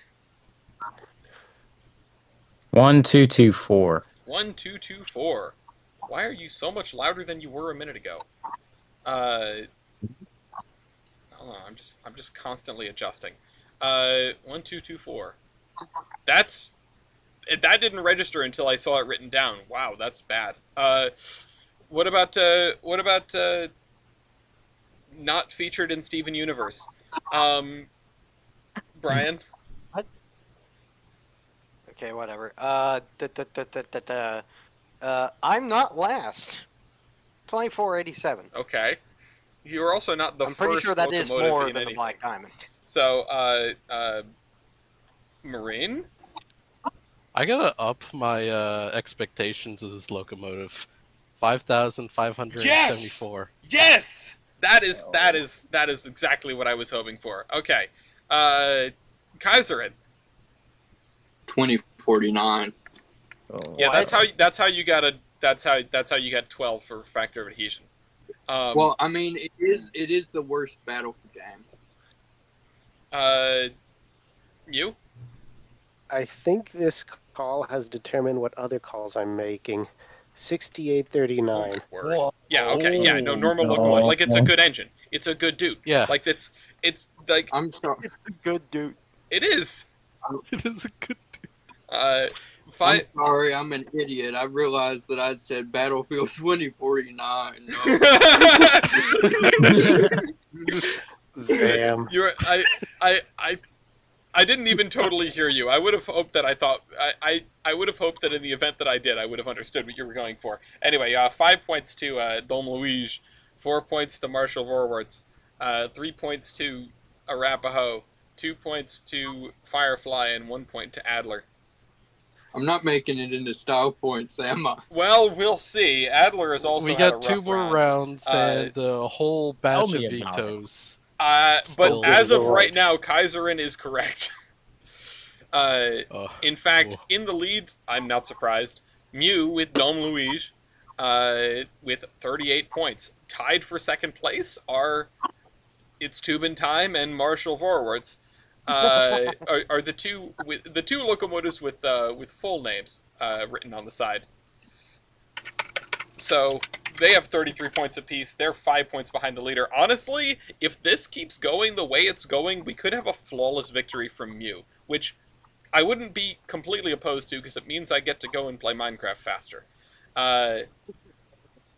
1224. 1224. Why are you so much louder than you were a minute ago? Hold on, I'm just constantly adjusting. 1224. That didn't register until I saw it written down. Wow, that's bad. What about not featured in Steven Universe? Brian. Okay, whatever. I'm not last. 2487. Okay. You're also not the I'm first pretty sure that is locomotive more in than anything. the Black Diamond. So, Marine? I gotta up my expectations of this locomotive. 5,574. Yes! That is exactly what I was hoping for. Okay. Kaiserin. 2049. Yeah, that's how you got 12 for Factor of Adhesion. Well, I mean, it is the worst Battlefield game. You? I think this call has determined what other calls I'm making. 6839. Word. Yeah, okay. Yeah, no, normal Oh, locomotive. Like, it's a no. good engine. It's a good dude. Yeah. Like, it's like, I'm sorry. It's a good dude. it is. It is a good I'm Five. sorry, I'm an idiot. I realized that I'd said Battlefield 2049. No. Zam. You're I didn't even totally hear you. I would have hoped that I would have hoped that in the event that I did, I would have understood what you were going for. Anyway, 5 points to Dom Luis, 4 points to Marshall Vorwarts, 3 points to Arapaho, 2 points to Firefly, and 1 point to Adler. I'm not making it into style points, am I? Well, we'll see. Adler has also We had a got two rough more round. rounds and a whole batch Tell of me about it. vetoes. But Still as of Lord. right now, Kaiserin is correct. In fact, Cool. in the lead, I'm not surprised. Mew with Dom Luis with 38 points. Tied for second place are It's Tubin Time and Marshall Vorwarts. Are the two locomotives with full names written on the side. So They have 33 points apiece. They're 5 points behind the leader. Honestly, if this keeps going the way it's going, we could have a flawless victory from Mew, which I wouldn't be completely opposed to because it means I get to go and play Minecraft faster.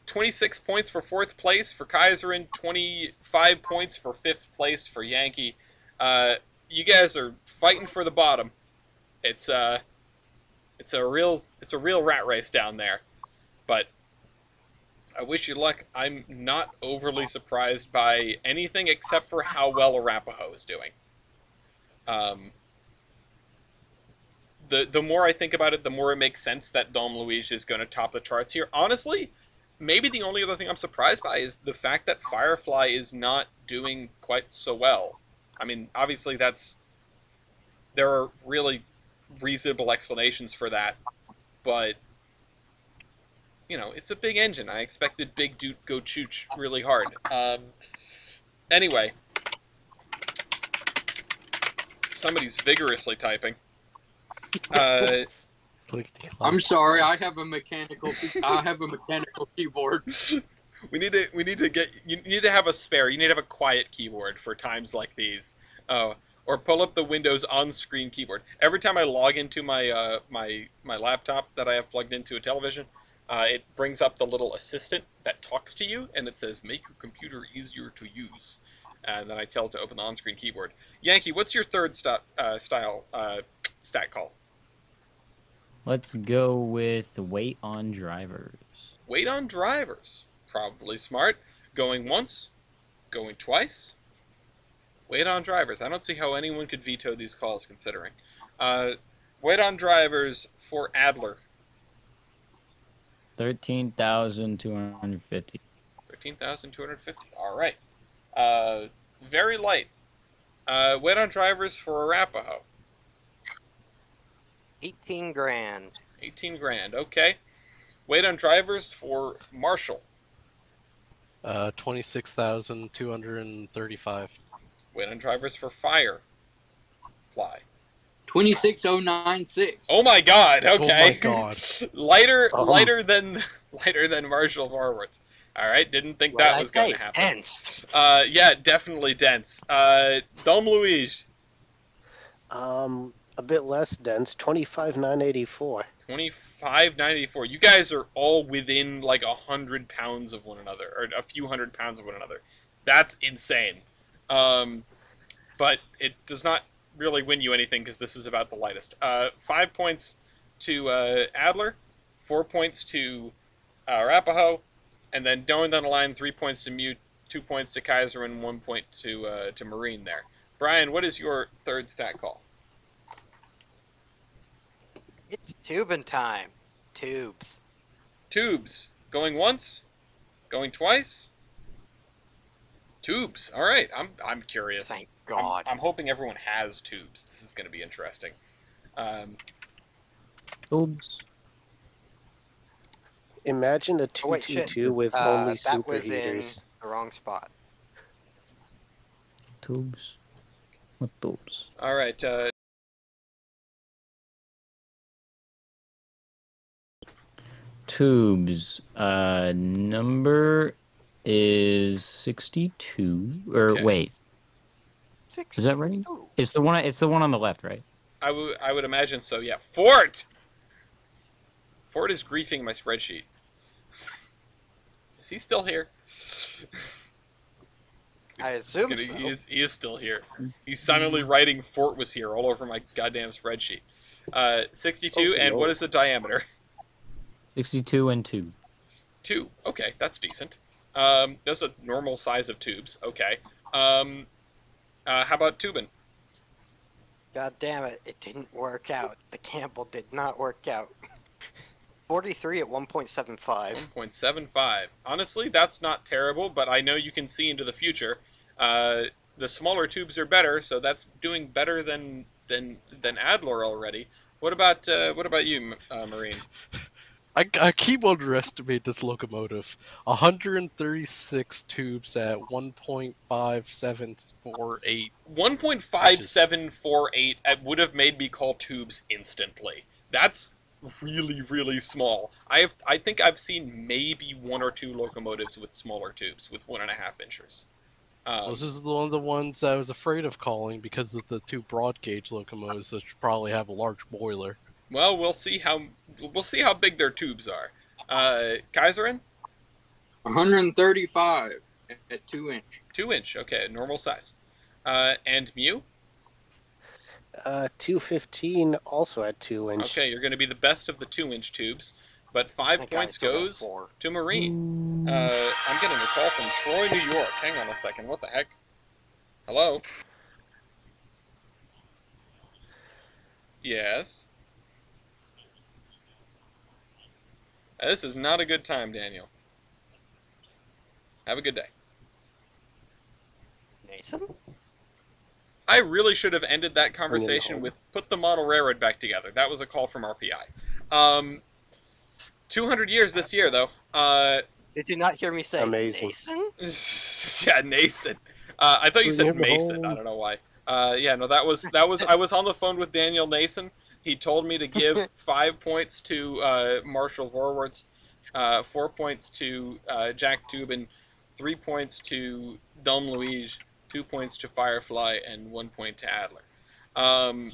26 points for 4th place for Kaiserin, 25 points for 5th place for Yankee. You guys are fighting for the bottom. It's a real rat race down there. But I wish you luck. I'm not overly surprised by anything except for how well Arapaho is doing. The more I think about it, the more it makes sense that Dom Luigi is going to top the charts here. Honestly, maybe the only other thing I'm surprised by is the fact that Firefly is not doing quite so well. I mean, obviously there are really reasonable explanations for that, but you know, it's a big engine. I expected Big Dude go chooch really hard. Anyway, somebody's vigorously typing. I'm sorry, I have a mechanical keyboard. You need to have a spare. You need to have a quiet keyboard for times like these. Oh, or pull up the Windows on-screen keyboard. Every time I log into my my laptop that I have plugged into a television, it brings up the little assistant that talks to you, and it says, "Make your computer easier to use." And then I tell it to open the on-screen keyboard. Yankee, what's your third stat call? Let's go with wait on drivers. Wait on drivers. Probably smart. Going once, going twice. Wait on drivers. I don't see how anyone could veto these calls, considering. Wait on drivers for Adler. 13,250. 13,250. All right. Very light. Wait on drivers for Arapaho. 18 grand. 18 grand. Okay. Wait on drivers for Marshall. 26,235. Wait on drivers for Firefly. 26096. Oh my God! Okay. Oh my God. lighter than Marshall forwards. All right. Didn't think that was going to happen. Dense. Yeah, definitely dense. Dom Luigi. A bit less dense, 25,984. 25,984. You guys are all within like 100 pounds of one another, or a few hundred pounds of one another. That's insane. But it does not really win you anything because this is about the lightest. 5 points to Adler, 4 points to Arapaho, and then going down the line, 3 points to Mew, 2 points to Kaiser, and 1 point to Marine there. Brian, what is your third stat call? It's tubing time. Tubes. Tubes. Going once? Going twice? Tubes. All right. I'm curious. Thank God. I'm hoping everyone has tubes. This is going to be interesting. Oops. Imagine a Oh, wait, shit. 222 with only That was in superheaters. the wrong spot. Tubes. What tubes? All right. Tubes. Number is 62. Or Okay. wait, is that right? 62. It's the one on the left, right? I would imagine so. Yeah. Fort is griefing my spreadsheet. Is he still here? I assume so. He is still here. He's silently writing "Fort was here" all over my goddamn spreadsheet. 62, and what is the diameter? 62 and 2. 2. Okay, that's decent. That's a normal size of tubes. Okay. How about tubing? God damn it, it didn't work out. The Campbell did not work out. 43 at 1.75. 1.75. Honestly, that's not terrible, but I know you can see into the future. The smaller tubes are better, so that's doing better than Adler already. What about you, Marine? I keep underestimating this locomotive. 136 tubes at 1.5748. 1.5748 would have made me call tubes instantly. That's really, really small. I think I've seen maybe 1 or 2 locomotives with smaller tubes, with 1.5 inchers. This is one of the ones I was afraid of calling because of the 2 broad gauge locomotives that probably have a large boiler. Well, we'll see how big their tubes are. Kaiserin? 135 at 2 inch. 2 inch, okay, normal size. And Mew? 215 also at 2 inch. Okay, you're going to be the best of the 2-inch tubes, but 5 points goes to Marine. I'm getting a call from Troy, New York. Hang on a second. What the heck? Hello? Yes? This is not a good time, Daniel. Have a good day. Mason? I really should have ended that conversation with put the model railroad back together. That was a call from RPI. 200 years this year, though. Did you not hear me say Amazing. Mason? Yeah, Nason. I thought you said Mason. I don't know why. Yeah, no, that was. I was on the phone with Daniel Nason. He told me to give 5 points to Marshall Vorwärts, 4 points to Jack Tubin, 3 points to Dom Luigi, 2 points to Firefly, and 1 point to Adler. I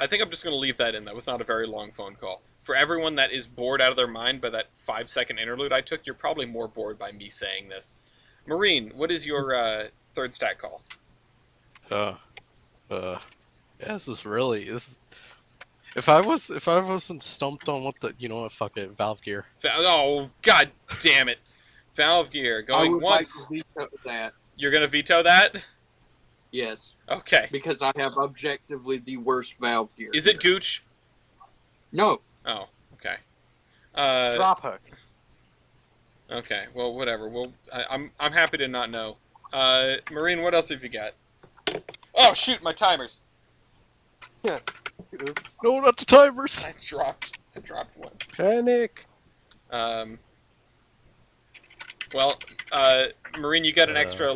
think I'm just going to leave that in. That was not a very long phone call. For everyone that is bored out of their mind by that 5-second interlude I took, you're probably more bored by me saying this. Marine, what is your third stat call? Yeah, this is. If I wasn't stumped on what the, you know what, fuck it, valve gear. Oh, god damn it. Valve gear, going once. Like to veto that. You're going to veto that? Yes. Okay. Because I have objectively the worst valve gear. Is it Gooch? No. Oh, okay. Drop hook. Okay, well, whatever. Well, I'm happy to not know. Marine, what else have you got? Oh, shoot, my timers. Yeah. No, not the timers. I dropped one. Panic. Well, Marine, you got an extra,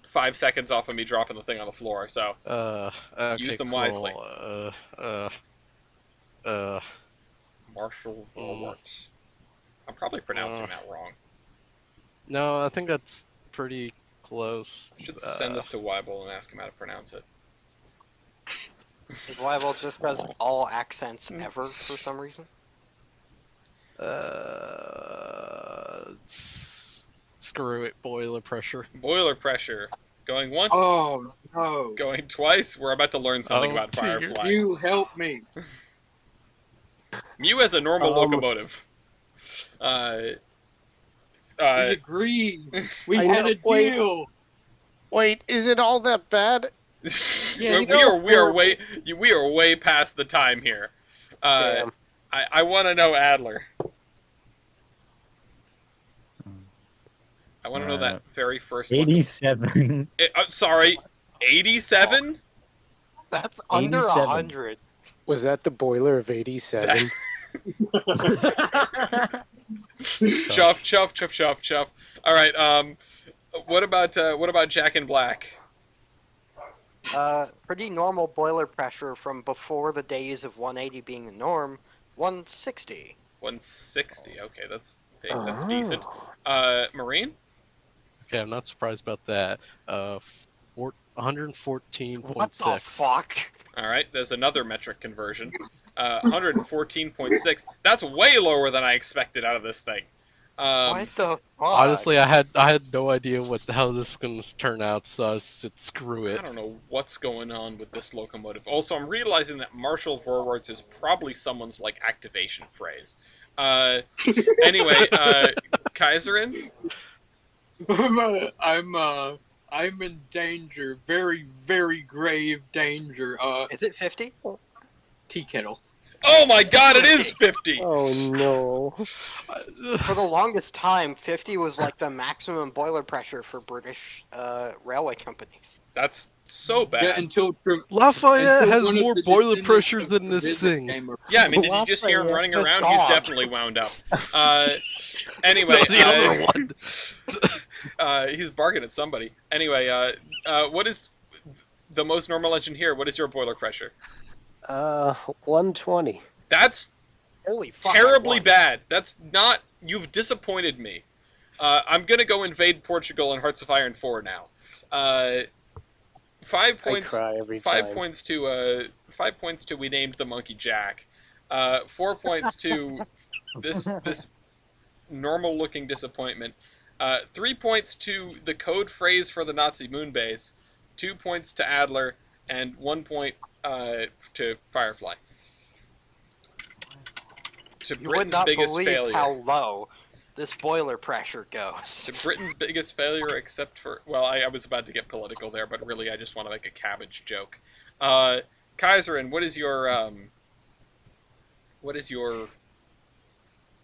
5 seconds off of me dropping the thing on the floor, so Okay, use them cool. wisely. Marshall Vorwärts. I'm probably pronouncing that wrong. No, I think that's pretty close. You should send this to Weibel and ask him how to pronounce it. Weibel just does all accents ever for some reason. Screw it, boiler pressure. Boiler pressure. Going once. Oh, no. Going twice. We're about to learn something about dear. Firefly. You help me. Mew has a normal locomotive. We agreed. We I had know, a deal. Wait, is it all that bad? Yeah, we are way past the time here. Damn. I want to know Adler. I want to know that very first one. 87. Sorry, 87? That's under 87. 100. Was that the boiler of 87? Chuff, chuff, chuff, chuff, chuff. All right. What about Jack in Black? Pretty normal boiler pressure from before the days of 180 being the norm. 160. 160. Okay, that's big. That's decent. Marine? Okay, I'm not surprised about that. 114.6. What the fuck? All right, there's another metric conversion. 114.6. That's way lower than I expected out of this thing. What the fuck? Honestly, I had no idea how this is going to turn out, so I said screw I it. don't know what's going on with this locomotive. Also, I'm realizing that Marshall Vorwärts is probably someone's activation phrase. Anyway, Kaiserin? I'm in danger. Very, very grave danger. Is it 50? Tea kettle. Oh my god, it is 50! Oh no. For the longest time, 50 was like the maximum boiler pressure for British railway companies. That's so bad. Yeah, until Lafayette has one of more the boiler descendants pressure of than the this visit thing. came around. Yeah, I mean, did you just hear him running The around? dog. He's definitely wound up. Anyway, No, the other one. he's barking at somebody. Anyway, what is the most normal engine here? What is your boiler pressure? 120. That's Holy fuck! terribly I won. bad. That's not. You've disappointed me. I'm gonna go invade Portugal in Hearts of Iron 4 now. 5 I points. cry every 5 time. points to 5 points to we named the monkey Jack. 4 points to this normal looking disappointment. 3 points to the code phrase for the Nazi moon base. 2 points to Adler, and 1 point to Firefly. To You would Britain's not biggest believe failure. how low this boiler pressure goes. To Britain's biggest failure, except for, well, I was about to get political there, but really I just want to make a cabbage joke. Kaiserin, what is your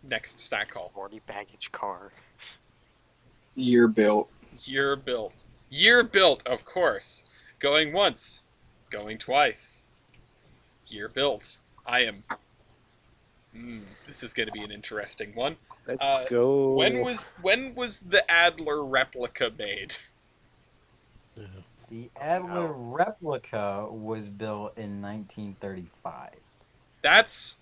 next stat call? 40 baggage car. Year built. Year built. Year built, of course. Going once. Going twice. Year built. I am... this is going to be an interesting one. Let's go. When was the Adler replica made? The Adler replica was built in 1935. That's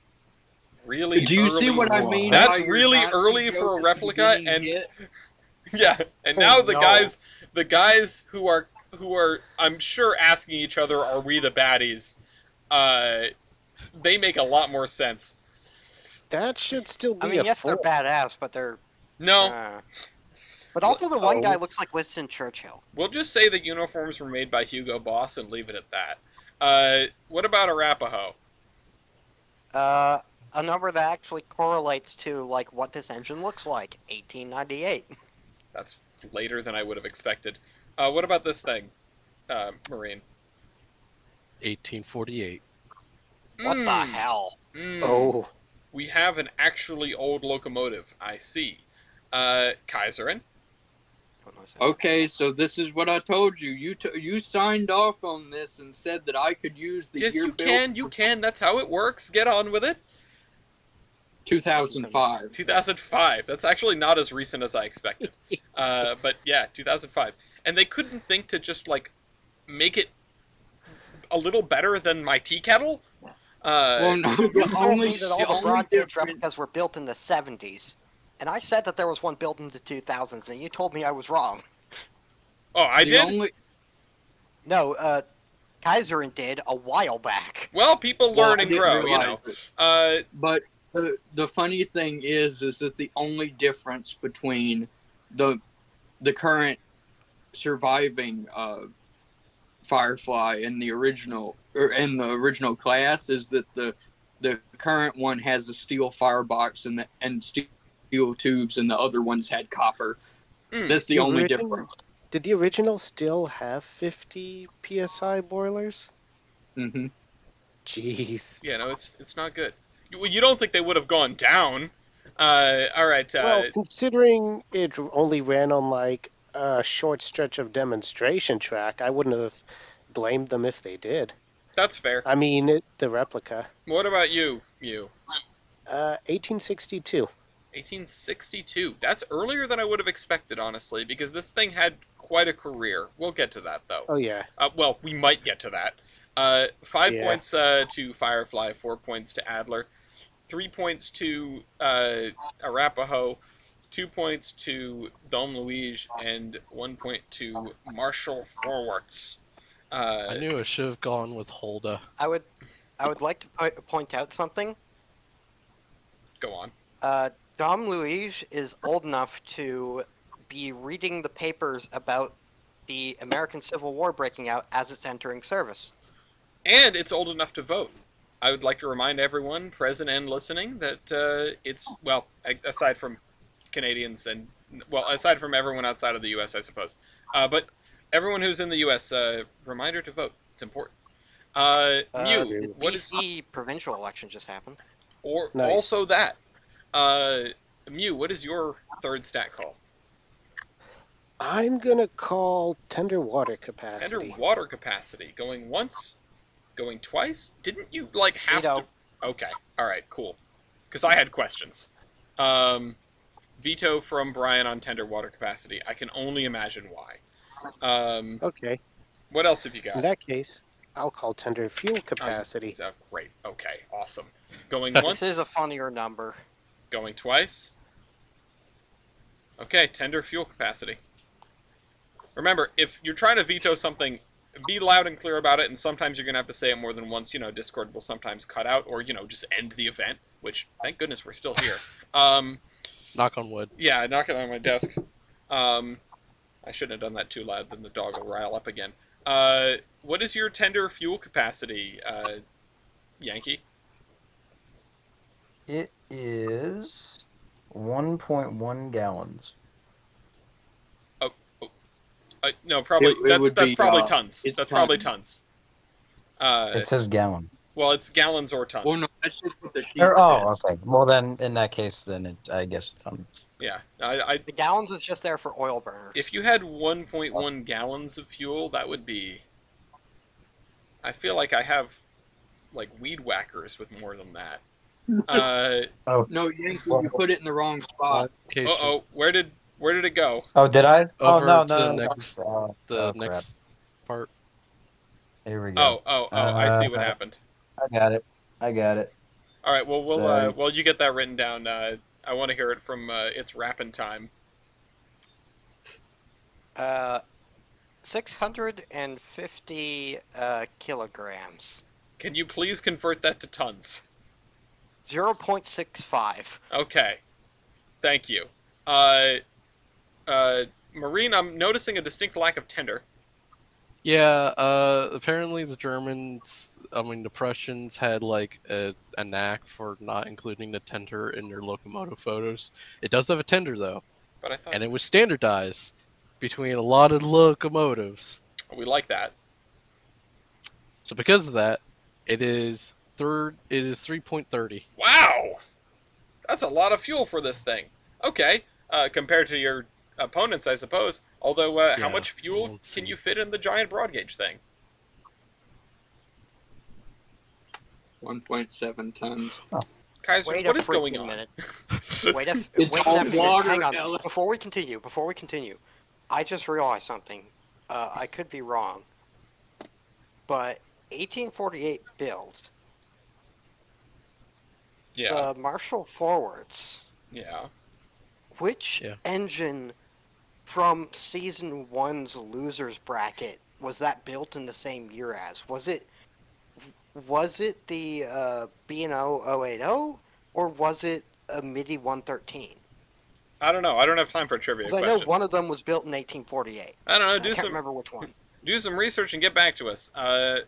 really Do you early. see what I mean? That's by your really Nazi early joke for a at the replica, beginning and hit? yeah, and now the no. guys who are I'm sure asking each other, are we the baddies? They make a lot more sense. That should still be I mean, a yes, they're 4. badass, but they're... No, But also the one Oh. guy looks like Winston Churchill. we'll just say the uniforms were made by Hugo Boss and leave it at that. What about Arapaho? A number that actually correlates to, like, what this engine looks like. 1898. That's later than I would have expected. What about this thing, Marine? 1848. What the hell? Oh, We have an actually old locomotive. I see. Kaiserin? Okay, so this is what I told you. You signed off on this and said that I could use the Yes, year you built can. You can. That's how it works. Get on with it. 2005. 2005. That's actually not as recent as I expected. But yeah, 2005. And they couldn't think to just, like, make it a little better than my tea kettle? Well, no, You the told only, me that all the the only broad gauge difference- replicas were built in the 70s. And I said that there was one built in the 2000s, and you told me I was wrong. Oh, I the did? only- No, Kaiserin did a while back. Well, people well, learn I and didn't grow, you realize know. it. But the funny thing is that the only difference between the current surviving Firefly and the original class is that the current one has a steel firebox and steel tubes, and the other ones had copper. That's the only difference. Did the original still have 50 psi boilers? Mm-hmm. Jeez. Yeah, no, it's not good. You don't think they would have gone down? All right. Well, considering it only ran on like a short stretch of demonstration track, I wouldn't have blamed them if they did. That's fair. I mean, the replica. What about you? 1862. 1862. That's earlier than I would have expected, honestly, because this thing had quite a career. We'll get to that, though. Oh, yeah. Well, we might get to that. 5 Yeah. points to Firefly, 4 points to Adler, 3 points to Arapaho, 2 points to Dom Luigi, and 1 point to Marshall Forwards. I knew I should have gone with Holda. I would like to point out something. Go on. Dom Luigi is old enough to be reading the papers about the American Civil War breaking out as it's entering service. And it's old enough to vote. I would like to remind everyone, present and listening, that it's, well, aside from Canadians and, well, aside from everyone outside of the U.S., I suppose. But everyone who's in the U.S., reminder to vote. It's important. Mew, The what is... BC provincial election just happened. Or Nice. also that. Mew, what is your third stat call? I'm going to call tender water capacity. Tender water capacity. Going once? Going twice? Didn't you, like, have Veto. to... Okay. Alright, cool. Because I had questions. Veto from Brian on tender water capacity. I can only imagine why. Okay. What else have you In got? that case, alcohol tender fuel capacity. Great. Okay. Awesome. Going This once. is a funnier number. Going twice. Okay. Tender fuel capacity. Remember, if you're trying to veto something, be loud and clear about it, and sometimes you're going to have to say it more than once. Discord will sometimes cut out or, just end the event, which, thank goodness, we're still here. Knock on wood. Yeah, knock it on my desk. I shouldn't have done that too loud, then the dog will rile up again. What is your tender fuel capacity, Yankee? It is 1.1 gallons. No, probably that's probably tons. It's That's probably tons. tons. It says gallon. Well, it's gallons or tons. Well, no, that's just what the sheet Okay. Well, then in that case, then I guess tons. Yeah, The gallons is just there for oil burners. if you had 1.1 gallons of fuel, that would be. I feel like I have, like, weed whackers with more than that. No, Yankee, you put it in the wrong spot. Uh-oh, where did it go? Oh, did I? Over no, to no, the no. next, Oh, the crap. next part. Here we go. Oh, I see what happened. I got it. All right, well, Sorry. well, you get that written down. I want to hear it from It's Rappin' Time. 650 kilograms. Can you please convert that to tons? 0.65. Okay, thank you. Marine, I'm noticing a distinct lack of tender. Yeah, apparently the Germans, the Prussians had like a knack for not including the tender in their locomotive photos. It does have a tender though, But I thought and it was standardized between a lot of locomotives. we like that. So because of that, it is 3.30. Wow, that's a lot of fuel for this thing. Okay, compared to your opponents, I suppose. Although, how Yeah, much fuel let's can see. you fit in the giant broad gauge thing? 1.7 tons. Kaiser, Wait what a is going freaking on? minute. Wait a It's wait all a minute. water, Hang on. Ellis. Before we continue, I just realized something. I could be wrong, but 1848 build. Yeah, The Marshall forwards. yeah. Which Yeah. engine from season 1's losers bracket was that built in the same year as? Was it the B&O 080 or was it a MIDI 113? I don't know. I don't have time for trivia Because I questions. know one of them was built in 1848. I don't know. I can't remember which one. Do some research and get back to us.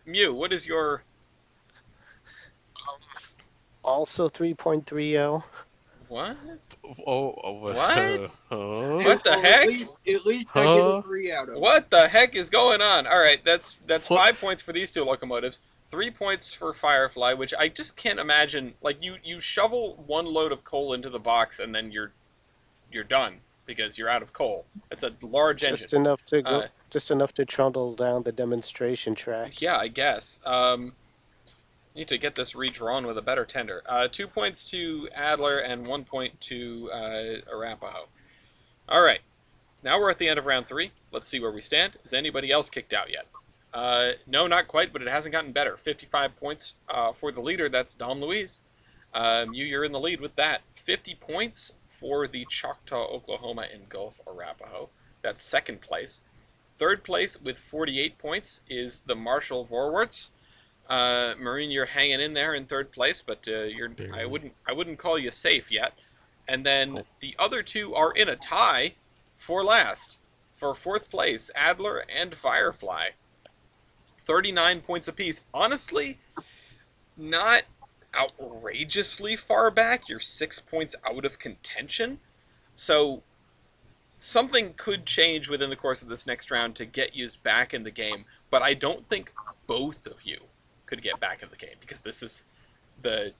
Mew, what is your... Also 3.30. What? What? What? Huh? What the heck? At least I get Huh? a 3 out of it. What the heck is going on? All right, that's What? 5 points for these two locomotives. 3 points for Firefly, which I just can't imagine. Like, you shovel one load of coal into the box and then you're done because you're out of coal. It's a large engine. Just enough to go. Just enough to trundle down the demonstration track. Yeah, I guess. Need to get this redrawn with a better tender. 2 points to Adler and 1 point to Arapaho. All right. Now we're at the end of round 3. Let's see where we stand. Is anybody else kicked out yet? No, not quite, but it hasn't gotten better. 55 points for the leader. That's Dom Luis. You're in the lead with that. 50 points for the Choctaw, Oklahoma, and Gulf Arapaho. That's second place. Third place with 48 points is the Marshall Vorwärts. Marine, you're hanging in there in third place, but I wouldn't call you safe yet. And then the other two are in a tie for last. For fourth place, Adler and Firefly. 39 points apiece. Honestly, not outrageously far back. You're 6 points out of contention. So something could change within the course of this next round to get you back in the game. But I don't think both of you could get back in the game because this is the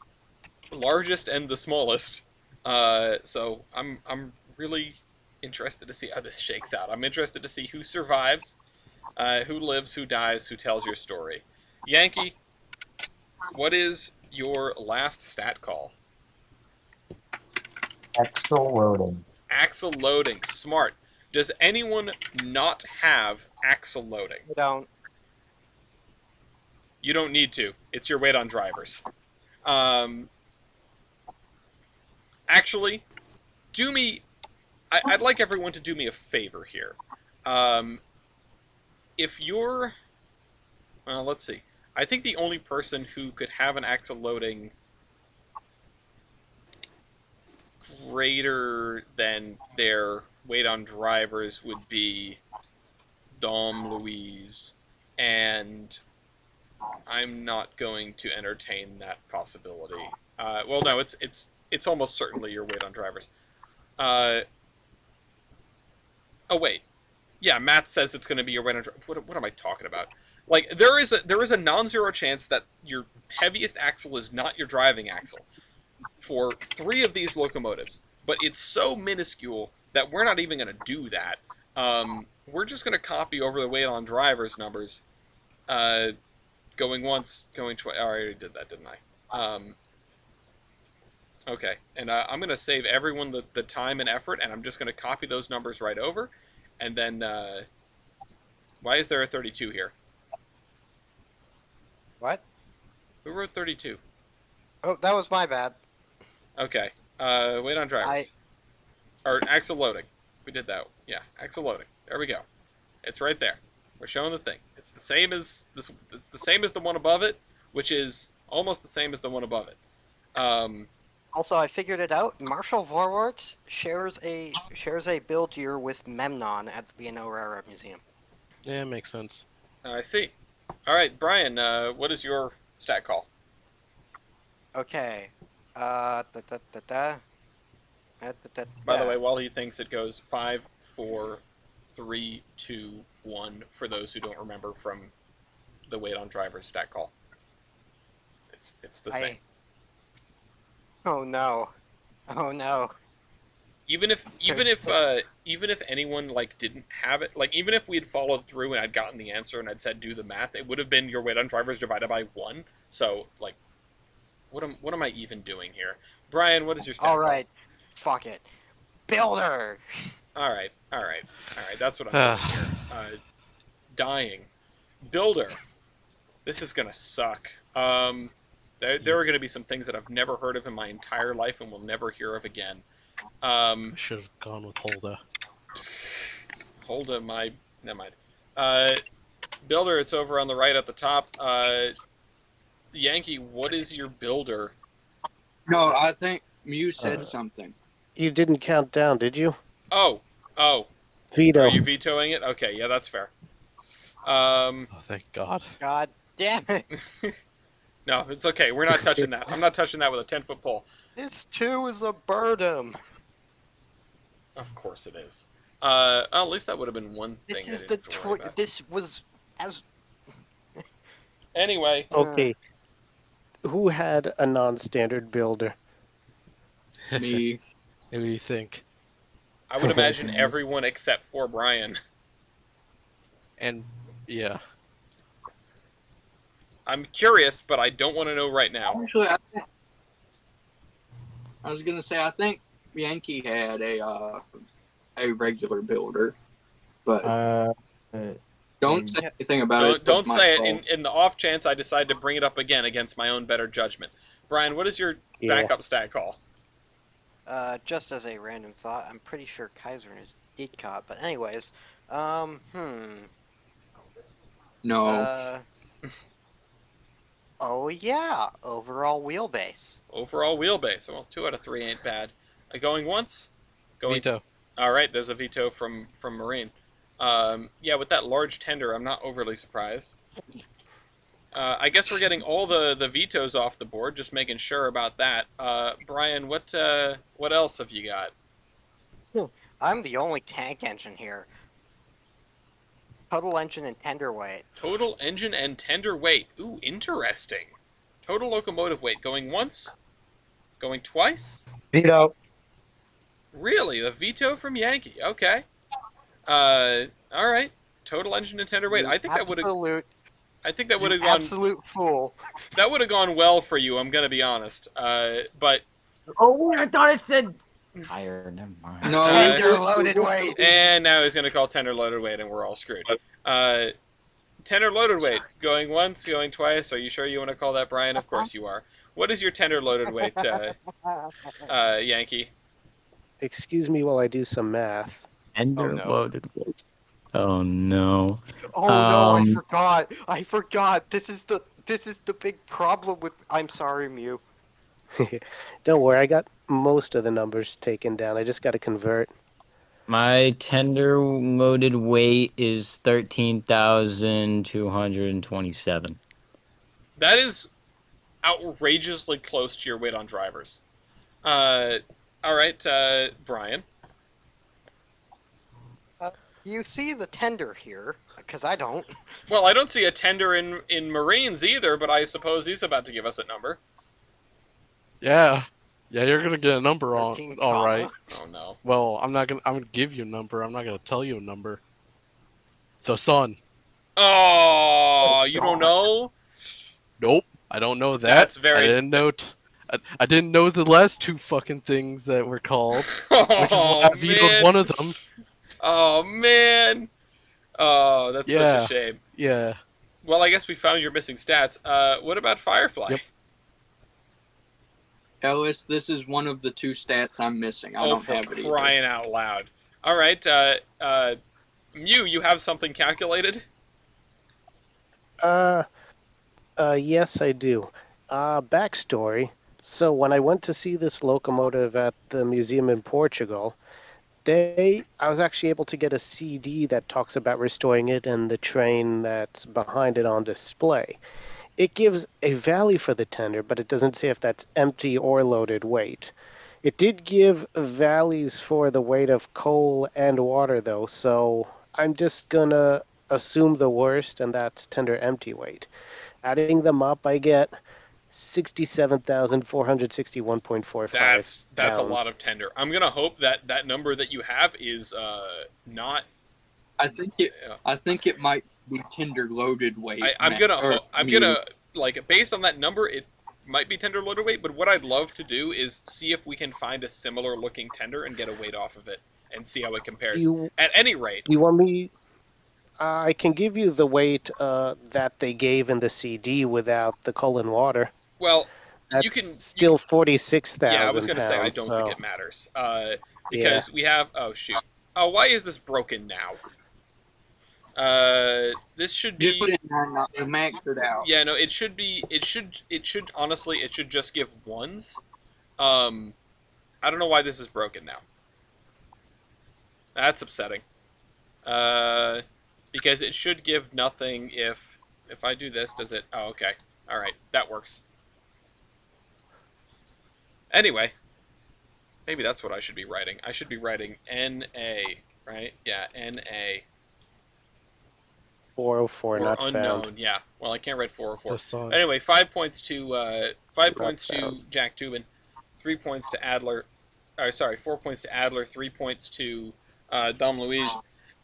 largest and the smallest. So I'm really interested to see how this shakes out. I'm interested to see who survives, who lives, who dies, who tells your story. Yankee, what is your last stat call? Axle loading. Axle loading. Smart. Does anyone not have axle loading? I don't. You don't need to. It's your weight on drivers. Actually, do me... I'd like everyone to do me a favor here. If you're... Well, let's see. I think the only person who could have an axle loading greater than their weight on drivers would be Dom Louise, and I'm not going to entertain that possibility. Well, no, it's almost certainly your weight on drivers. Oh wait, yeah, Matt says it's going to be your weight on drivers. What am I talking about? Like there is a non-zero chance that your heaviest axle is not your driving axle for 3 of these locomotives, but it's so minuscule that we're not even going to do that. We're just going to copy over the weight on drivers numbers. Going once, going twice. Oh, I already did that, didn't I? Okay, and I'm going to save everyone the time and effort, and I'm just going to copy those numbers right over. And then, why is there a 32 here? What? Who wrote 32? Oh, that was my bad. Okay, weight on drivers. Or axle loading. We did that. Yeah, axle loading. There we go. It's right there. We're showing the thing. It's the same as this. It's the same as the one above it, which is almost the same as the one above it. Also, I figured it out. Marshall Vorwarts shares a build year with Memnon at the B&O Railroad Museum. Yeah, makes sense. I see. All right, Brian. What is your stat call? Okay. By the way, while he thinks, it goes 5, 4, 3, 2, 1. For those who don't remember from the weight on drivers stat call, it's the same. Oh no! Oh no! Even if anyone like didn't have it, like even if we had followed through and I'd gotten the answer and I'd said do the math, it would have been your weight on drivers divided by 1. So like, what am I even doing here? Brian, what is your stat call? All right, fuck it, builder. All right. That's what I'm doing here. Dying, builder. This is gonna suck. There are going to be some things that I've never heard of in my entire life and will never hear of again. I should have gone with Holda. Holda, never mind. Builder, it's over on the right at the top. Yankee, what is your builder? No, I think Mew said something. You didn't count down, did you? Oh. Veto. Are you vetoing it? Okay, yeah, that's fair. Oh, thank God. God damn it! No, it's okay. We're not touching that. I'm not touching that with a 10-foot pole. This 2 is a burden. Of course it is. At least that would have been one thing. This is the this was as. Anyway. Okay. Who had a non-standard builder? Me. What do you think? I would imagine everyone except for Brian. And yeah. I'm curious, but I don't want to know right now. Actually, I was gonna say I think Yankee had a regular builder, but don't say anything about it. Don't say it. In the off chance I decide to bring it up again against my own better judgment. Brian, what is your backup stat call? Just as a random thought, I'm pretty sure Kaiser is Didcot, but anyways, No. Oh yeah, overall wheelbase. Overall wheelbase. Well, 2 out of 3 ain't bad. Going once? Veto. All right, there's a veto from Marine. Yeah, with that large tender, I'm not overly surprised. I guess we're getting all the vetoes off the board, just making sure about that. Brian, what else have you got? I'm the only tank engine here. Total engine and tender weight. Total engine and tender weight. Ooh, interesting. Total locomotive weight. Going once? Going twice? Veto. Really? The veto from Yankee. Okay. All right. Total engine and tender weight. I think that would have gone. Absolute fool. That would have gone well for you. I'm gonna be honest. But. Oh, I thought it said higher. Never mind. No, Tender loaded weight. And now he's gonna call tender loaded weight, and we're all screwed. Tender loaded weight. Going once, going twice. Are you sure you want to call that Brian? Of course you are. What is your tender loaded weight, Yankee? Excuse me while I do some math. Ender no. loaded weight. Oh no. Oh no, I forgot. I forgot. This is the big problem with. I'm sorry, Mew. Don't worry, I got most of the numbers taken down. I just got to convert. My tender loaded weight is 13,227. That is outrageously close to your weight on drivers. All right, Brian. You see the tender here, because I don't. Well, I don't see a tender in Marines either, but I suppose he's about to give us a number. Yeah. Yeah, you're gonna get a number on. 13 All right. Oh no. Well, I'm gonna give you a number. I'm not gonna tell you a number. So, son. Oh, you don't know? Nope. I don't know that. That's very. I didn't know. I didn't know the last two fucking things that were called, which is why I vetoed one of them. Oh man. Oh, that's such a shame. Yeah. Well, I guess we found your missing stats. What about Firefly? Yep. Ellis, this is one of the two stats I'm missing. I don't have it either. Crying out loud. All right, Mew, you have something calculated? Yes, I do. Backstory. So when I went to see this locomotive at the museum in Portugal, I was actually able to get a CD that talks about restoring it and the train that's behind it on display. It gives a value for the tender, but it doesn't say if that's empty or loaded weight. It did give values for the weight of coal and water, though, so I'm just gonna assume the worst, and that's tender empty weight. Adding them up, I get 67,461.45. That's a lot of tender. I'm gonna hope that that number that you have is not. I think it might be tender loaded weight. I'm gonna like based on that number, it might be tender loaded weight. But what I'd love to do is see if we can find a similar looking tender and get a weight off of it and see how it compares. At any rate, you want me? I can give you the weight that they gave in the CD without the coal and water. Well, that's you can still 46,000. Yeah, I was gonna say I don't think it matters because we have. Oh shoot! Oh, why is this broken now? This should be. Just put it in max it out. Yeah, no, it should be. It should honestly. It should just give ones. I don't know why this is broken now. That's upsetting. Because it should give nothing if I do this. Does it? Oh, okay. All right, that works. Anyway, maybe that's what I should be writing. I should be writing NA, right? Yeah, NA. 404 or not unknown. found. Yeah. Well, I can't write 404. The Anyway, 5 points to Jack Tubin, 3 points to Adler. 4 points to Adler, 3 points to Dom Luigi,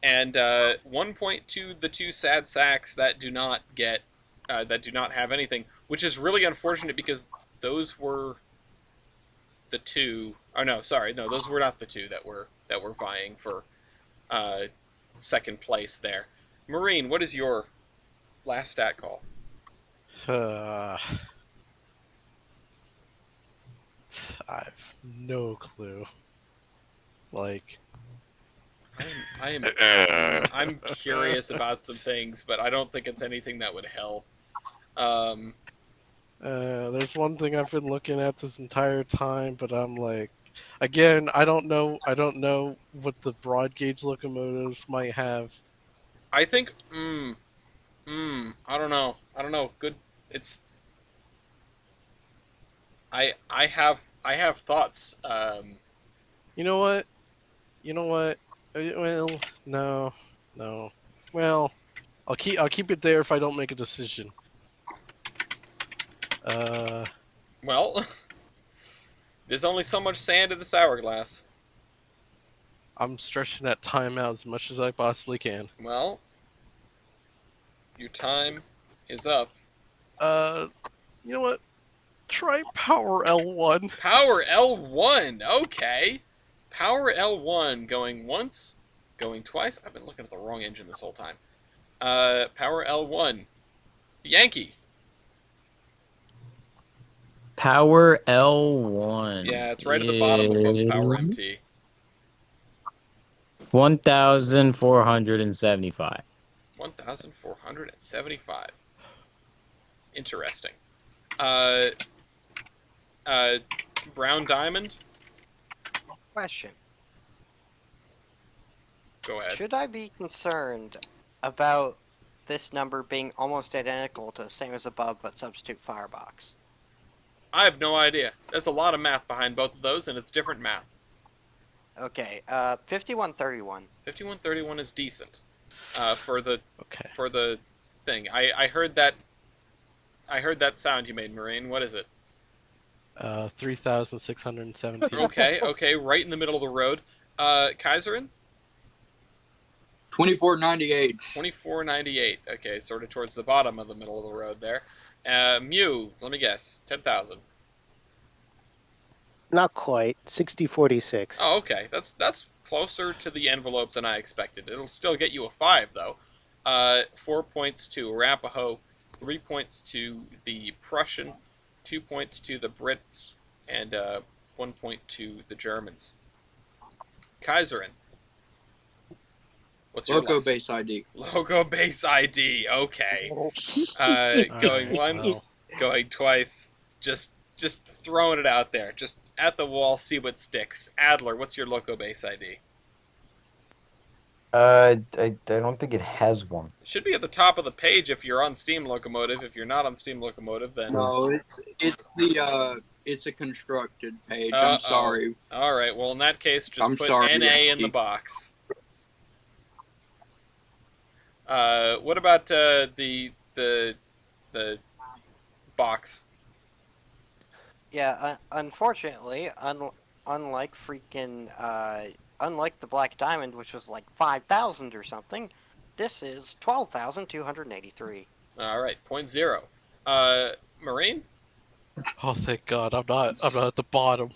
and 1 point to the two sad sacks that do not have anything, which is really unfortunate because those were the two. Oh no, sorry, no, those were not the two that were vying for second place there. Marine, what is your last stat call? I have no clue. Like, I'm curious about some things, but I don't think it's anything that would help. There's one thing I've been looking at this entire time, but I'm like, again, I don't know what the broad gauge locomotives might have. I think, I don't know. Good, it's. I have thoughts. You know what? Well, no. Well, I'll keep it there if I don't make a decision. Well, there's only so much sand in this hourglass. I'm stretching that time out as much as I possibly can. Well, your time is up. You know what? Try Power L1. Power L1, okay. Power L1 going once, going twice. I've been looking at the wrong engine this whole time. Power L1. Yankee. Power L1. Yeah, it's right at the bottom above Power MT. 1,475. 1,475. Interesting. Brown Diamond. Question. Go ahead. Should I be concerned about this number being almost identical to the same as above, but substitute Firebox? I have no idea. There's a lot of math behind both of those, and it's different math. Okay, 5131. 5131 is decent. For the Okay. thing. I heard that. I heard that sound you made, Marine. What is it? 3,617. Okay, right in the middle of the road. Kaiserin? 2498. 2498. Okay, sort of towards the bottom of the middle of the road there. Mew, let me guess. 10,000. Not quite. 6046. Oh, okay. That's closer to the envelope than I expected. It'll still get you a 5, though. 4 points to Arapaho, 3 points to the Prussian, 2 points to the Brits, and 1 point to the Germans. Kaiserin. What's your Loco last? base ID. Logo base ID. Okay. Going once, well. going twice. Just throwing it out there. Just at the wall, see what sticks. Adler, what's your Loco base ID? I don't think it has one. It should be at the top of the page if you're on Steam Locomotive. If you're not on Steam Locomotive, then No, it's a constructed page. Uh-oh. I'm sorry. all right. Well, in that case, just I'm put sorry, NA in the Yankee. box. What about the box? Yeah, unfortunately, unlike the Black Diamond, which was like 5,000 or something, this is 12,283. All right, 0.0. Marine? Oh, thank God, I'm not at the bottom.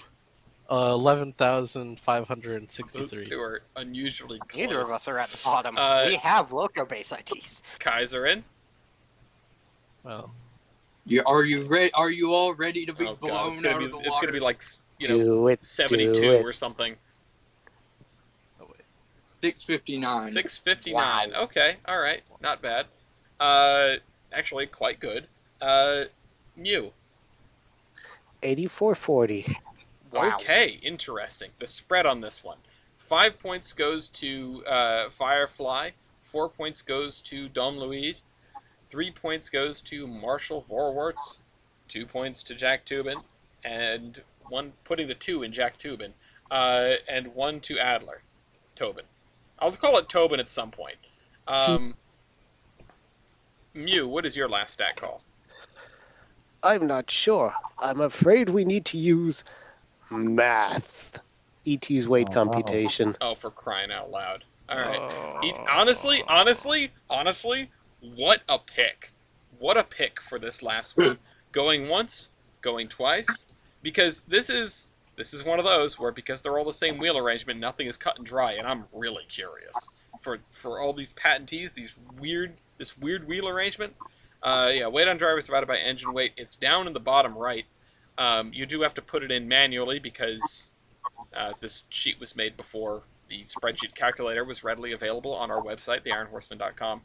Those 11,563. two are unusually close. Neither of us are at the bottom. We have Loco base IDs. Kaiserin? Well, Are you ready? Are you all ready to be Oh blown god, it's gonna out be of the it's water? gonna be like Do it. 72 do it. or something. oh wait. 659. 659. Okay, all right, not bad. Actually, quite good. Mew. 8440. Wow. Okay, interesting. The spread on this one: 5 points goes to Firefly, 4 points goes to Dom Louis, 3 points goes to Marshall Vorwarts, 2 points to Jack Tubin, and one putting the 2 in Jack Tubin, and 1 to Adler, Tobin. I'll call it Tobin at some point. Mew, what is your last stat call? I'm not sure. I'm afraid we need to use math. ET's weight Oh, wow. computation. Oh, for crying out loud! All right. Oh. Honestly, what a pick! What a pick for this last one. Going once, going twice, because this is one of those where because they're all the same wheel arrangement, nothing is cut and dry, and I'm really curious for all these patentees, this weird wheel arrangement. Yeah, weight on drivers divided by engine weight. It's down in the bottom right. You do have to put it in manually because this sheet was made before the spreadsheet calculator was readily available on our website, theironhorseman.com.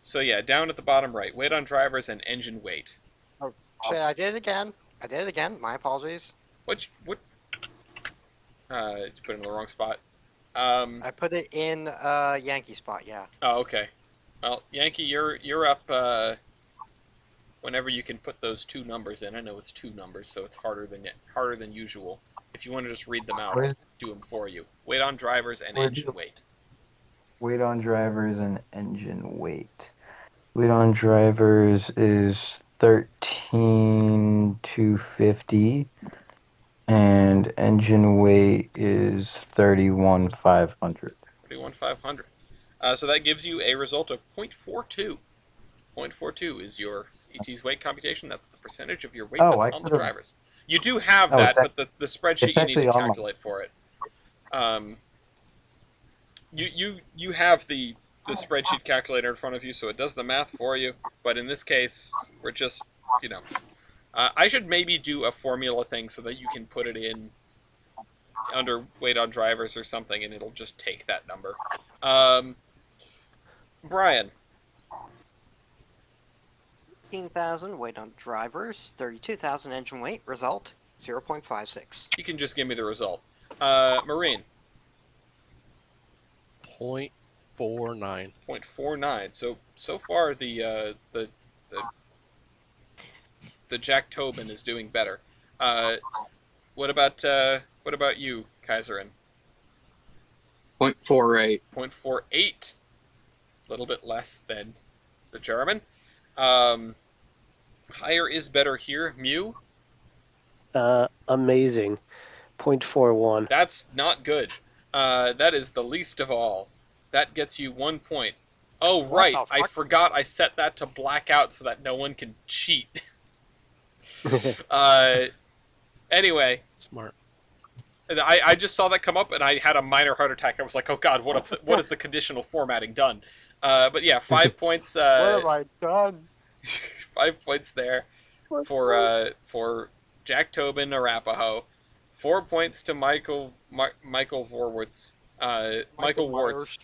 So yeah, down at the bottom right, weight on drivers and engine weight. Actually, I did it again. My apologies. What? Did you put it in the wrong spot? I put it in Yankee spot, yeah. Oh, okay. Well, Yankee, you're up. Whenever you can put those two numbers in, I know it's two numbers, so it's harder than usual. If you want to just read them out, I'll do them for you. Weight on drivers and engine weight. Weight on drivers and engine weight. Weight on drivers is 13,250, and engine weight is 31,500. 31,500. So that gives you a result of 0.42. 0.42 is your ET's weight computation. That's the percentage of your weight Oh, that's I on the could've- drivers. You do have Oh, that, it's but the spreadsheet it's you need to actually on my- calculate for it. You have the the spreadsheet calculator in front of you, so it does the math for you. But in this case, we're just, you know, I should maybe do a formula thing so that you can put it in under weight on drivers or something, and it'll just take that number. Brian. 15,000 weight on drivers, 32,000 engine weight. Result 0.56. You can just give me the result. Marine. 0.49. 0.49. So far the Jack Tobin is doing better. What about you, Kaiserin? 0.48. 0.48. A little bit less than the German. Higher is better here. Mew? Amazing. 0.41. That's not good. That is the least of all. That gets you 1 point. Oh, right. I forgot I set that to black out so that no one can cheat. Anyway. Smart. I just saw that come up and I had a minor heart attack. I was like, oh god, what has the conditional formatting done? But yeah, 5 points. What have I done? 5 points there for Jack Tobin, Arapaho. 4 points to Michael Vorwitz. Michael Wartz.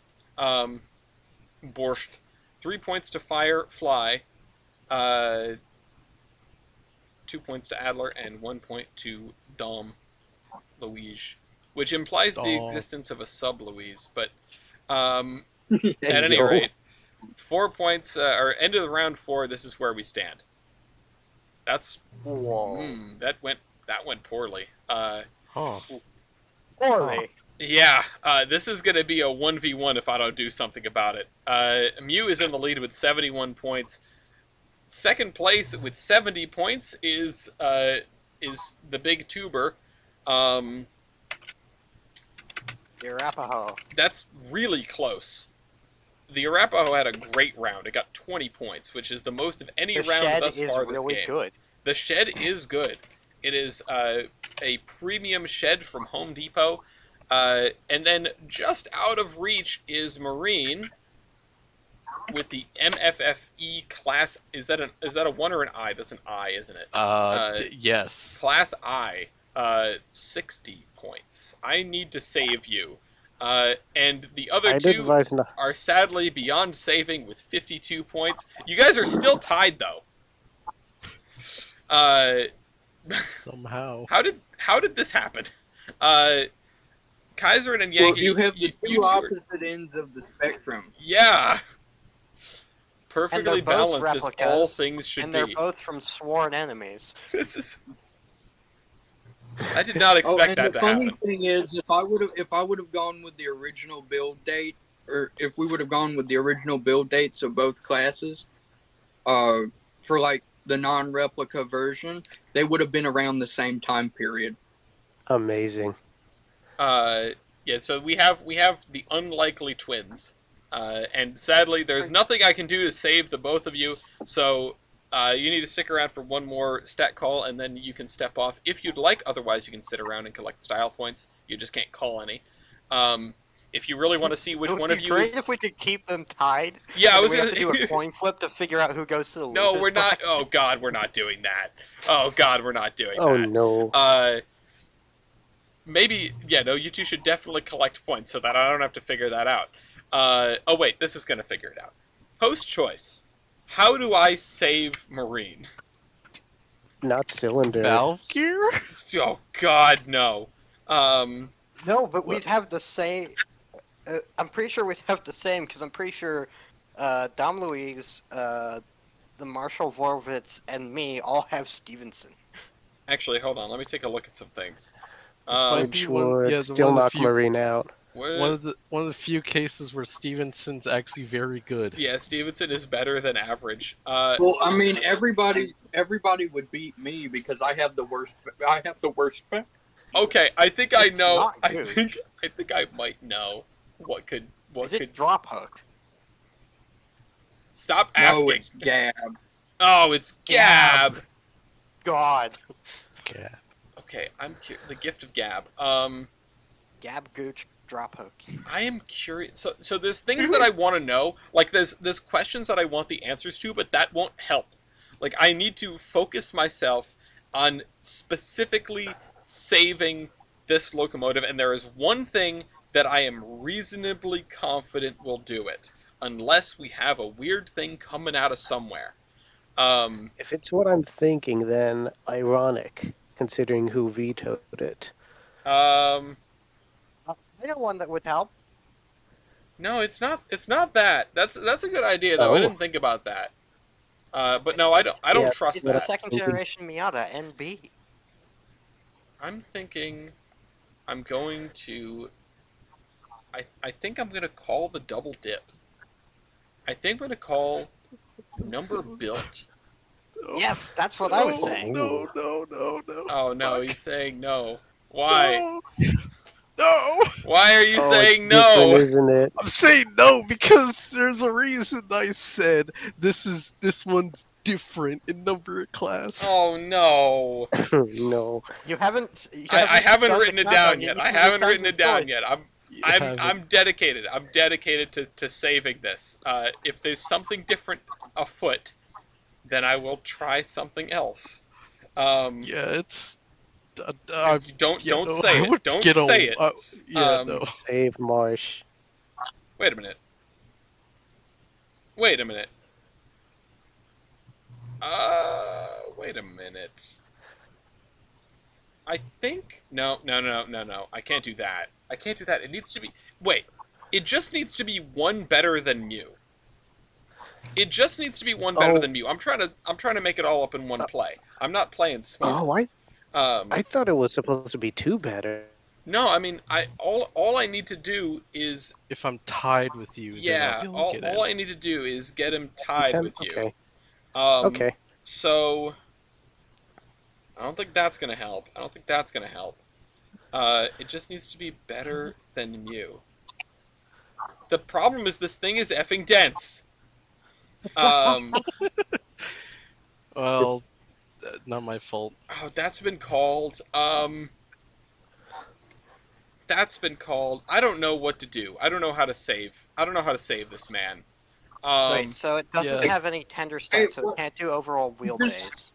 Borscht. 3 points to Fly. 2 points to Adler, and 1 point to Dom Louise, which implies the existence of a sub-Louise, but at any rate, 4 points, or end of the round 4, this is where we stand. That's... that went poorly. Poorly. Yeah, this is going to be a 1v1 if I don't do something about it. Mew is in the lead with 71 points. Second place with 70 points is the big tuber. The Arapaho. That's really close. The Arapaho had a great round. It got 20 points, which is the most of any round thus far this game. Good. The shed is good. It is a premium shed from Home Depot. And then just out of reach is Marine with the MFFE class. Is that a 1 or an I? That's an I, isn't it? Yes. Class I. 60 points. I need to save you. And the other two are sadly beyond saving with 52 points. You guys are still tied, though. Somehow. How did this happen? Kaiserin and Yankee. Well, you have the two opposite ends of the spectrum. Yeah. Perfectly balanced as all things should be. And they're both from sworn enemies. This is... I did not expect that to happen. The funny thing is, if I would have gone with the original build date, or if we would have gone with the original build dates of both classes, for like the non-replica version, they would have been around the same time period. Amazing. Yeah. So we have the unlikely twins, and sadly, there's nothing I can do to save the both of you. So. You need to stick around for one more stat call, and then you can step off if you'd like. Otherwise, you can sit around and collect style points. You just can't call any. If you really want to see which one of you is... Great if we could keep them tied. Yeah, I was going to do a coin flip to figure out who goes to the No, we're not. Oh, God, we're not doing that. Oh, God, we're not doing that. Oh, no. Maybe... Yeah, no, you two should definitely collect points so that I don't have to figure that out. Oh, wait, this is going to figure it out. Host choice. How do I save Marine? Not cylinder. Valve gear? Oh, God, no. No, but we'd have the same... I'm pretty sure we'd have the same, because I'm pretty sure Dom Louise, the Marshall Vorwitz, and me all have Stevenson. Actually, hold on. Let me take a look at some things. Which would still knock Marine out. One of the few cases where Stevenson's actually very good. Yeah, Stevenson is better than average. Well, I mean, everybody would beat me because I have the worst. Okay, I think I know. I think I might know what could. Is it drop hook? Stop asking. No, it's Gab. Oh, it's Gab. God. Gab. Okay, the gift of Gab. Gab Gooch drop hook. I am curious. So there's things that I want to know. Like there's questions that I want the answers to, but that won't help. Like I need to focus myself on specifically saving this locomotive, and there is one thing that I am reasonably confident will do it, unless we have a weird thing coming out of somewhere. If it's what I'm thinking, then ironic, considering who vetoed it. Um, I know one that would help. no, it's not. It's not that. That's a good idea though. I Oh. didn't think about that. But no, I don't. I don't Yeah, trust It's the that. second generation Miata NB. I'm thinking. I'm going to. I think I'm gonna call the double dip. I think I'm gonna call number built. Yes, that's what I was saying. No. Oh no, Fuck. he's saying no. Why? No. Why are you Oh, saying it's different, no? isn't it? I'm saying no because there's a reason I said this one's different in number class. Oh no. No. You haven't. I haven't done written the it down countdown yet. You I can haven't decide written your it down choice. yet. You I'm haven't. dedicated. I'm dedicated to saving this. If there's something different afoot, then I will try something else. Yeah, it's. Don't yeah, no, say I it. would Don't get say it. Yeah, no. Save Marsh. Wait a minute. Wait a minute. Wait a minute. I think no. I can't do that. I can't do that. It needs to be. Wait. It just needs to be one better than Mew. It just needs to be one better than Mew. I'm trying to make it all up in one play. I'm not playing smart. Oh, I I thought it was supposed to be two better. no. I mean, all I need to do is If I'm tied with you, then yeah. I'll be able to get All in. I need to do is get him tied with you. Okay. Okay. Okay. So I don't think that's gonna help. I don't think that's gonna help. It just needs to be better than Mew. The problem is this thing is effing dense. Well, not my fault. Oh, that's been called. That's been called. I don't know what to do. I don't know how to save. I don't know how to save this man. Wait, so it doesn't yeah. have any tender stats, so it can't do overall wheelbase.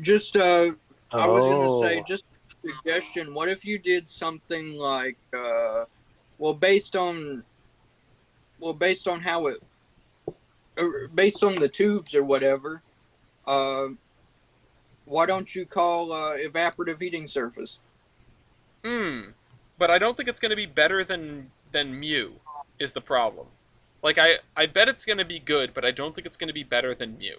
Just I was gonna say, Oh. just a suggestion. What if you did something like, based on how it, based on the tubes or whatever, why don't you call evaporative heating surface? But I don't think it's going to be better than Mew. Is the problem? Like I bet it's going to be good, but I don't think it's going to be better than Mew.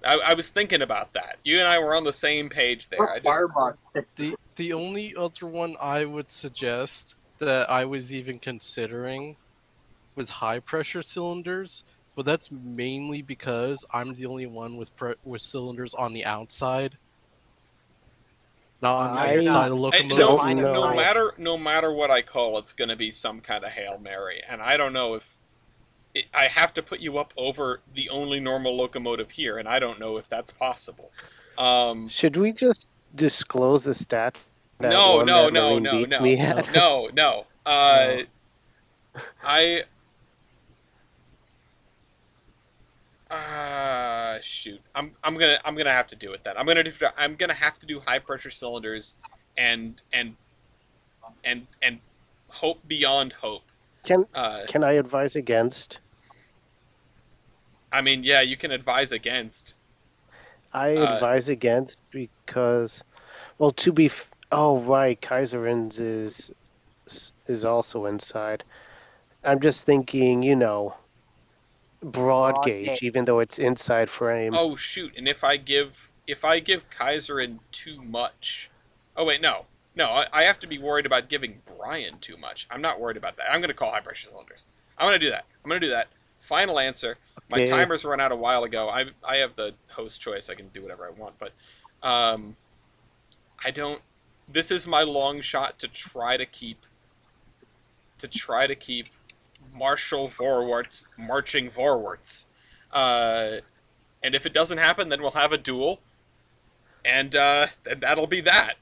I was thinking about that. You and I were on the same page there. The only other one I would suggest that I was even considering was high pressure cylinders, but that's mainly because I'm the only one with cylinders on the outside, not on the I- inside of the locomotive. Mine and mine. No matter what I call, it's going to be some kind of Hail Mary, and I don't know if I have to put you up over the only normal locomotive here, and I don't know if that's possible. Should we just disclose the stats? that No, one no, that no, Marine no, Beats no, me had? no, no. Shoot. I'm gonna have to do it then. I'm gonna have to do high pressure cylinders, and hope beyond hope. Can I advise against? I mean, yeah, you can advise against. I advise against because, well, oh right, Kaiserins is also inside. I'm just thinking, broad gauge, even though it's inside frame. Oh shoot! And if I give Kaiserin too much, oh wait, no, I have to be worried about giving Brian too much. I'm not worried about that. I'm gonna call high pressure cylinders. I'm gonna do that. Final answer. My Okay. timers ran out a while ago. I have the host choice. I can do whatever I want, but I don't. This is my long shot to try to keep Marshall Vorwarts marching forwards. And if it doesn't happen, then we'll have a duel, and then that'll be that.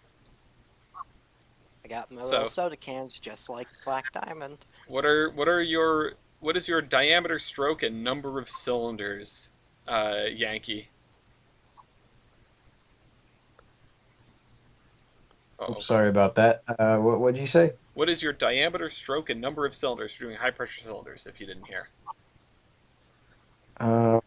got my So- little soda cans just like Black Diamond. What is your diameter, stroke, and number of cylinders, Yankee? Uh-oh. Oops, sorry about that. What'd you say? What is your diameter, stroke, and number of cylinders for doing high pressure cylinders? If you didn't hear. Damn.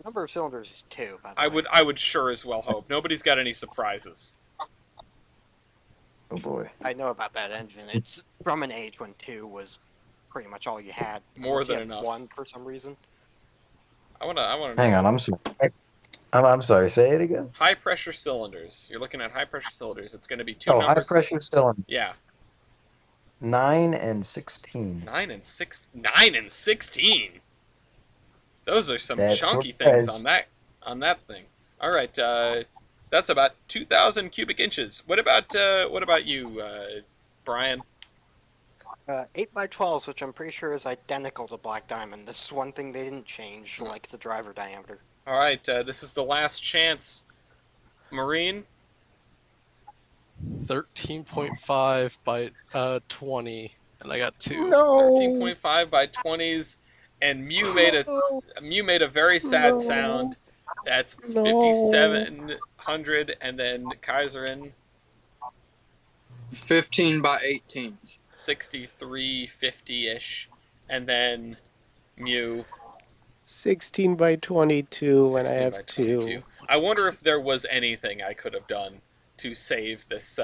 Number of cylinders is 2, by the I way. would sure as well hope. Nobody's got any surprises. Oh boy. I know about that engine. It's from an age when 2 was pretty much all you had. More unless you than had enough. 1 for some reason. I wanna Hang know. on, I'm sorry. I'm sorry. Say it again. High pressure cylinders. You're looking at high pressure cylinders. It's going to be two Oh, high numbers. pressure cylinder. Yeah, 9 and 16. 9 and 16. Those are some That's chunky what it things says. on that thing. All right, that's about 2,000 cubic inches. What about you, Brian? 8x12s, which I'm pretty sure is identical to Black Diamond. This is one thing they didn't change, like the driver diameter. All right, this is the last chance. Marine, 13.5 by 20, and I got 2. No. 13.5 by 20s, and Mew made a very sad No. sound. That's No. 5,700, and then Kaiserin 15 by 18s. 6350-ish, and then Mew 16 by 22 and I 16 by have 22. 2. I wonder if there was anything I could have done to save this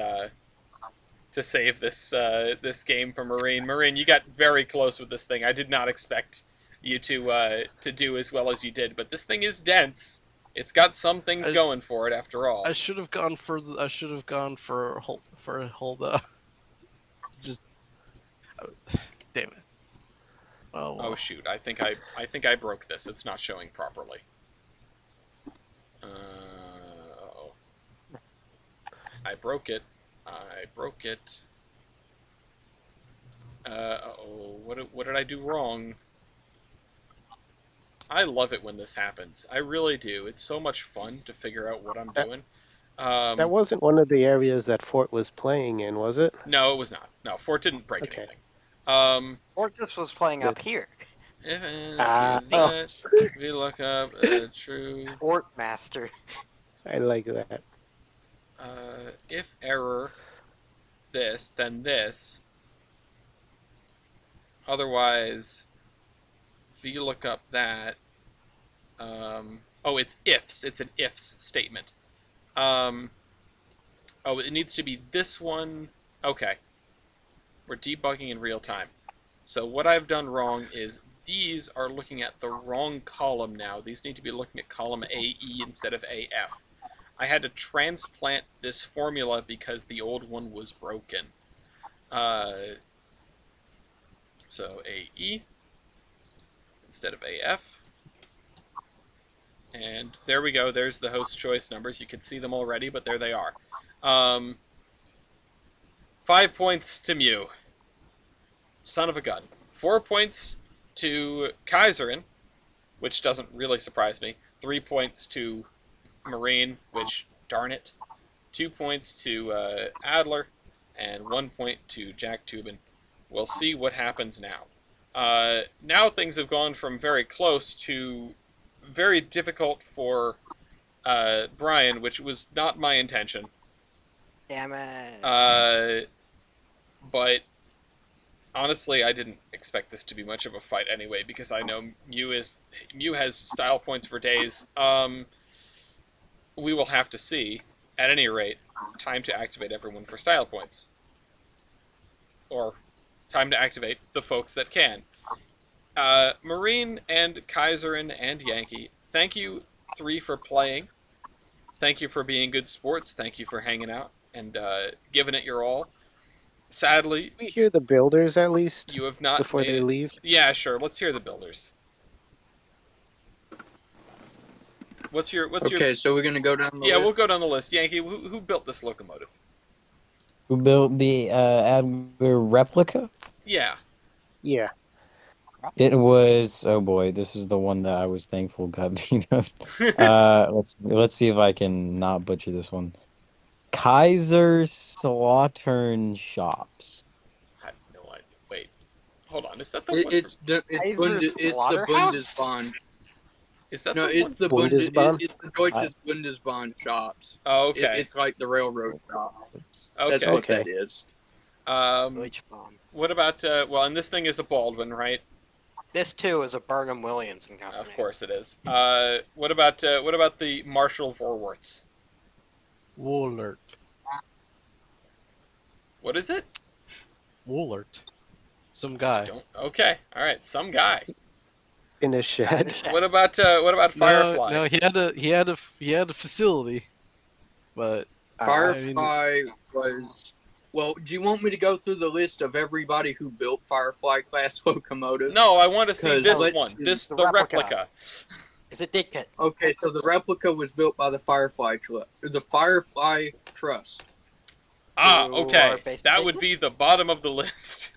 this game for Marine. Marine, you got very close with this thing. I did not expect you to do as well as you did, but this thing is dense. It's got some things going for it after all. I should have gone for hold. Just damn it. Oh, well. Oh shoot! I think I broke this. It's not showing properly. Uh-oh. I broke it. Uh-oh. What did I do wrong? I love it when this happens. I really do. It's so much fun to figure out what I'm doing. That wasn't one of the areas that Fort was playing in, was it? No, it was not. No, Fort didn't break Okay. anything. Or just was playing up here. If we look up true. Fort Master. I like that. If error this, then this. Otherwise, VLOOKUP that. Oh, it's ifs. It's an ifs statement. Oh, it needs to be this one. Okay. We're debugging in real time. So what I've done wrong is these are looking at the wrong column now. These need to be looking at column AE instead of AF. I had to transplant this formula because the old one was broken. So AE instead of AF. And there we go. There's the host choice numbers. You can see them already, but there they are. 5 points to Mew. Son of a gun. 4 points to Kaiserin, which doesn't really surprise me. 3 points to Marine, which, darn it. 2 points to Adler, and 1 point to Jack Tubin. We'll see what happens now. Now things have gone from very close to very difficult for Brian, which was not my intention. Damn it. But honestly, I didn't expect this to be much of a fight anyway, because I know Mew has style points for days. We will have to see. At any rate, time to activate everyone for style points. Or time to activate the folks that can. Marine and Kaiserin and Yankee, thank you three for playing. Thank you for being good sports. Thank you for hanging out and giving it your all. Sadly, We hear the builders at least you have not before made they it. leave. Yeah, sure. Let's hear the builders. What's your Okay, so we're gonna go down the Yeah, list. we'll go down the list. Yankee, who built this locomotive? Who built the Adler replica? Yeah. Yeah. It was, oh boy, this is the one that I was thankful got vetoed. Let's see if I can not butcher this one. Kaiser Slaughtern Shops. I have no idea. Wait, hold on. Is that the It, one? Kaiser's it's the Slaughterhouse? Bundesbahn. Is that No, the it's one? the Bundesbahn? it's the Deutsches Bundesbahn shops. Oh, okay. It's like the railroad shop. That's Okay. what Okay. that is. Deutschbahn. What about? Well, and this thing is a Baldwin, right? This too is a Burnham Williams and Company. Of course it is. What about the Marshall Vorwärts? Woolert. What is it? Woolert. Some guy. Don't. Okay. All right. Some guy. In a shed. What about Firefly? No, he had a facility, but Firefly was. Well, do you want me to go through the list of everybody who built Firefly class locomotives? No, I want to see 'Cause this let's one. see This the the replica. replica. Is it Dick Pit? Okay, so the replica was built by the Firefly Trust. Ah, Who okay. are based That in- would be the bottom of the list.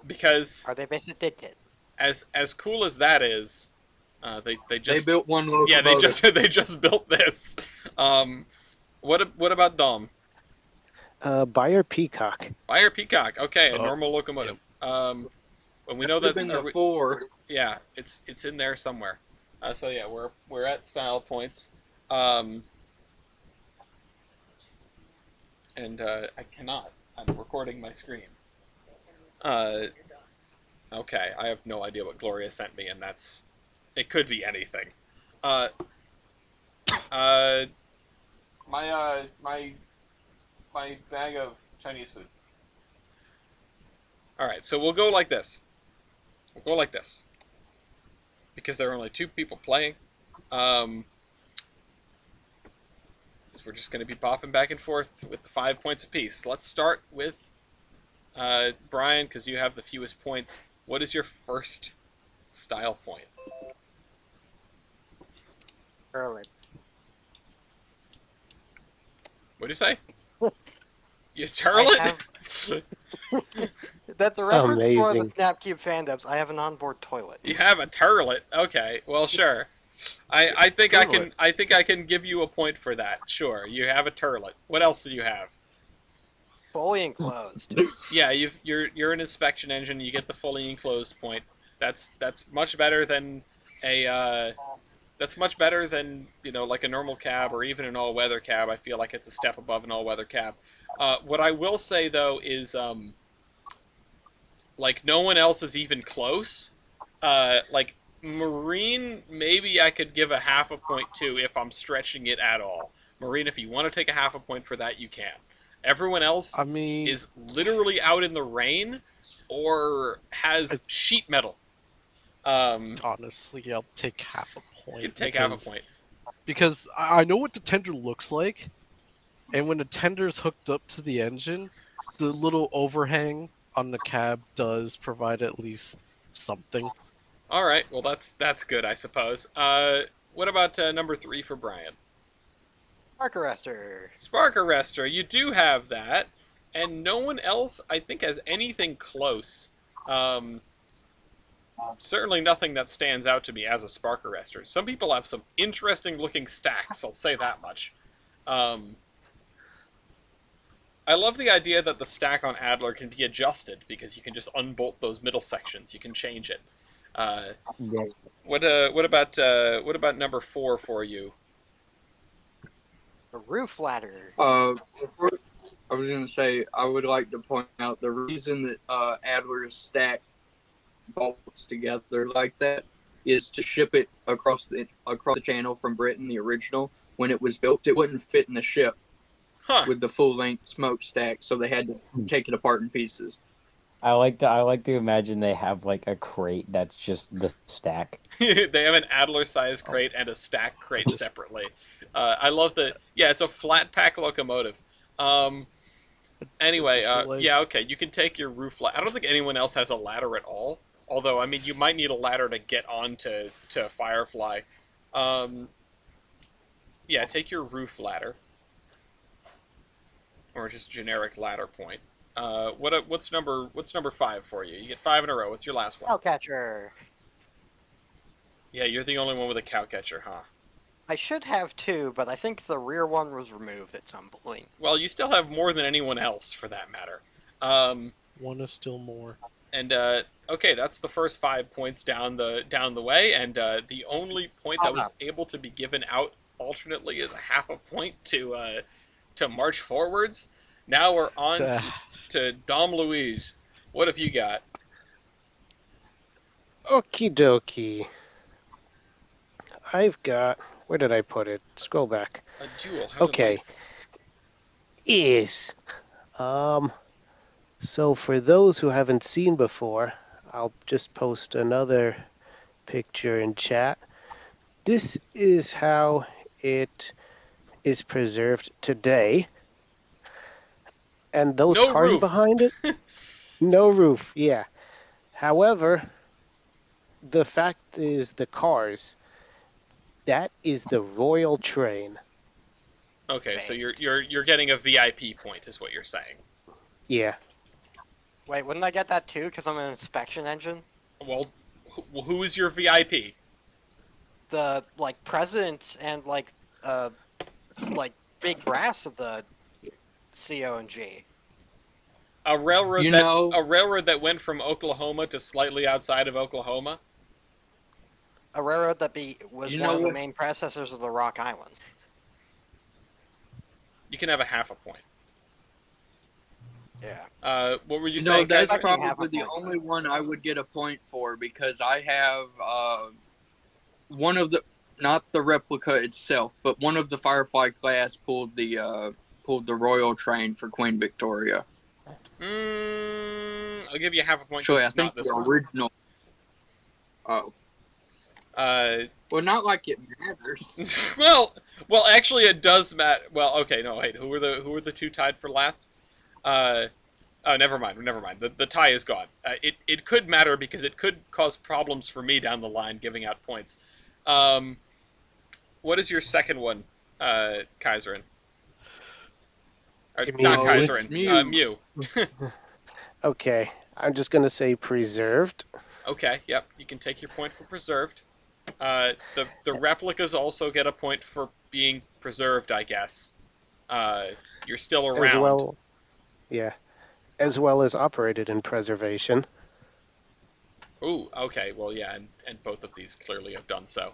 Because Are they based at Dick Pit? as cool as that is, they They just built one locomotive. yeah they just built this. What about Dom? Buyer Peacock. Fire Peacock. Okay, a Oh, normal locomotive. And we know Could've that been the four. yeah, it's in there somewhere. So yeah, we're at style points. And I cannot. I'm recording my screen. Okay, I have no idea what Gloria sent me, and it could be anything. My bag of Chinese food. All right, so we'll go like this. Because there are only 2 people playing. So we're just going to be bopping back and forth with the 5 points apiece. Let's start with Brian, because you have the fewest points. What is your first style point? Early. What'd you say? You turl it? That's a reference For the Amazing. Snapcube fandoms, I have an onboard toilet. You have a turlet. Okay, well, sure. I think I can give you a point for that. Sure, you have a turlet. What else do you have? Fully enclosed. Yeah, you're an inspection engine. You get the fully enclosed point. That's much better than a like a normal cab or even an all-weather cab. I feel like it's a step above an all-weather cab. What I will say though is like no one else is even close. Like Marine, maybe I could give a half a point to if I'm stretching it at all. Marine, if you want to take a half a point for that, you can. Everyone else I mean, is literally out in the rain or has sheet metal. honestly, I'll take half a point. You can take half a point. Because I know what the tender looks like, and when the tender's hooked up to the engine, the little overhang on the cab does provide at least something. All right, well that's good, I suppose. What about number 3 for Brian? Spark arrestor. Spark arrestor. You do have that, and no one else I think has anything close. Certainly nothing that stands out to me as a spark arrestor. Some people have some interesting looking stacks, I'll say that much. I love the idea that the stack on Adler can be adjusted because you can just unbolt those middle sections. You can change it. What about number 4 for you? A roof ladder. Before, I was going to say, I would like to point out the reason that Adler's stack bolts together like that is to ship it across the channel from Britain, the original. When it was built, it wouldn't fit in the ship with the full-length smokestack, so they had to take it apart in pieces. I like to imagine they have like a crate that's just the stack. They have an Adler-sized crate and a stack crate separately. I love it's a flat pack locomotive. Anyway, yeah, okay, you can take your roof ladder. I don't think anyone else has a ladder at all. Although, I mean, you might need a ladder to get onto Firefly. Yeah, take your roof ladder. Or just generic ladder point. What's number 5 for you? You get 5 in a row. What's your last one? Cowcatcher. Yeah, you're the only one with a cowcatcher, huh? I should have two, but I think the rear one was removed at some point. Well, you still have more than anyone else, for that matter. Um, One is still more. and okay, that's the first 5 points down the way, and the only point that was able to be given out alternately is a half a point to march forwards. Now we're on to Dom Louise. What have you got? Okie dokie. I've got. Where did I put it? Scroll back. A duel. How Okay. delightful. Is. So for those who haven't seen before, I'll just post another picture in chat. This is how it is preserved today. And those No cars roof. behind it? No roof, yeah. However, the fact is the cars, that is the royal train. Okay, so you're getting a VIP point, is what you're saying. Yeah. Wait, wouldn't I get that too? Because I'm an inspection engine. Well, who is your VIP? The presidents and big brass of the CONG. A railroad You that know- a railroad that went from Oklahoma to slightly outside of Oklahoma. A railroad that was You one know of the what- main predecessors of the Rock Island. You can have a half a point. Yeah. What were you No, saying? that's Catherine? probably the only one I would get a point for because I have one of the, not the replica itself, but one of the Firefly class pulled the royal train for Queen Victoria. I'll give you half a point. Actually, 'Cause I it's think not this the one. original. Oh, well, not like it matters. well, actually, it does matter. Well, okay, no, wait. Who were the two tied for last? Oh, never mind. The tie is gone. It could matter because it could cause problems for me down the line giving out points. What is your second one, Kaiserin? Or, You mean not Mew? Kaiserin. Mew. Mew. Okay. I'm just going to say preserved. Okay, yep. You can take your point for preserved. The replicas also get a point for being preserved, I guess. You're still around. As well. Yeah. As well as operated in preservation. Ooh, okay. Well, yeah, and both of these clearly have done so.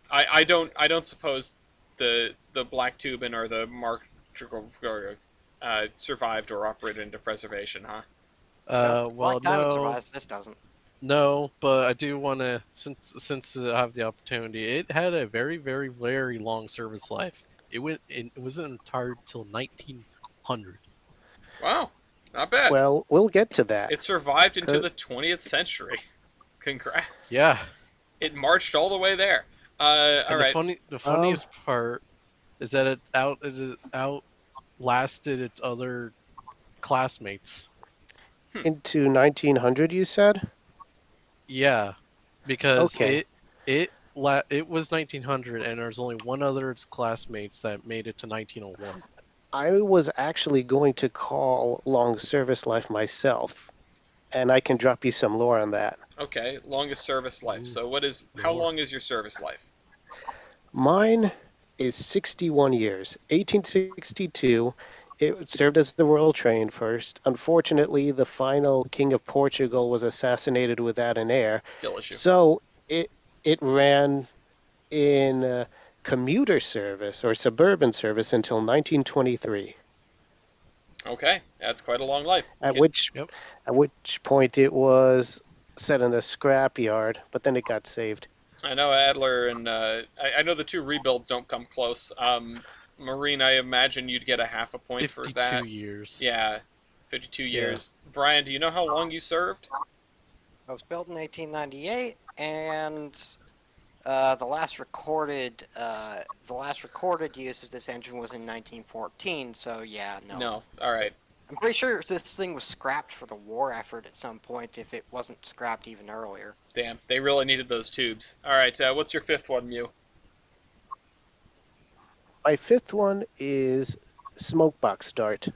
I don't suppose the Black Tubin or the Mark survived or operated into preservation, huh? Well, Black Diamond no, survives. This doesn't. no, but I do want to, since I have the opportunity, it had a very, very, very long service life. It wasn't retired till 1900. Wow, not bad. Well, we'll get to that. It survived into the 20th century. Congrats. Yeah. It marched all the way there. All And right. the funniest part is that it outlasted its other classmates. Into 1900, you said? Yeah, because Okay. it was 1900, and there's only one other of its classmates that made it to 1901. I was actually going to call long service life myself, and I can drop you some lore on that. Okay, longest service life. So how long is your service life? Mine is 61 years. 1862, it served as the royal train first. Unfortunately, the final king of Portugal was assassinated without an heir. Skill issue. So it ran in commuter service or suburban service until 1923. Okay, that's quite a long life. At Can- which point it was set in a scrapyard, but then it got saved. I know Adler and I know the two rebuilds don't come close. Marine, I imagine you'd get a half a point for 52 that. years. Yeah, 52 years. Brian, do you know how long you served? It was built in 1898, and the last recorded use of this engine was in 1914. So yeah, no. No. All right. I'm pretty sure this thing was scrapped for the war effort at some point, if it wasn't scrapped even earlier. Damn, they really needed those tubes. All right, what's your fifth one, Mew? My fifth one is Smokebox Dart.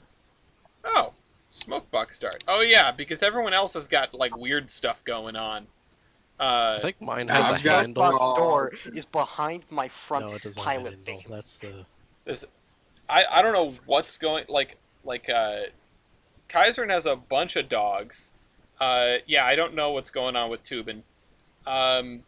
Oh, smoke box dart. Oh yeah, because everyone else has got like weird stuff going on. I think mine No, has I've a got handle. Box door is behind my front No, it doesn't have a pilot handle. thing. That's the. This, I don't know what's going Kaiser'n has a bunch of dogs. Yeah, I don't know what's going on with Tubin. Adler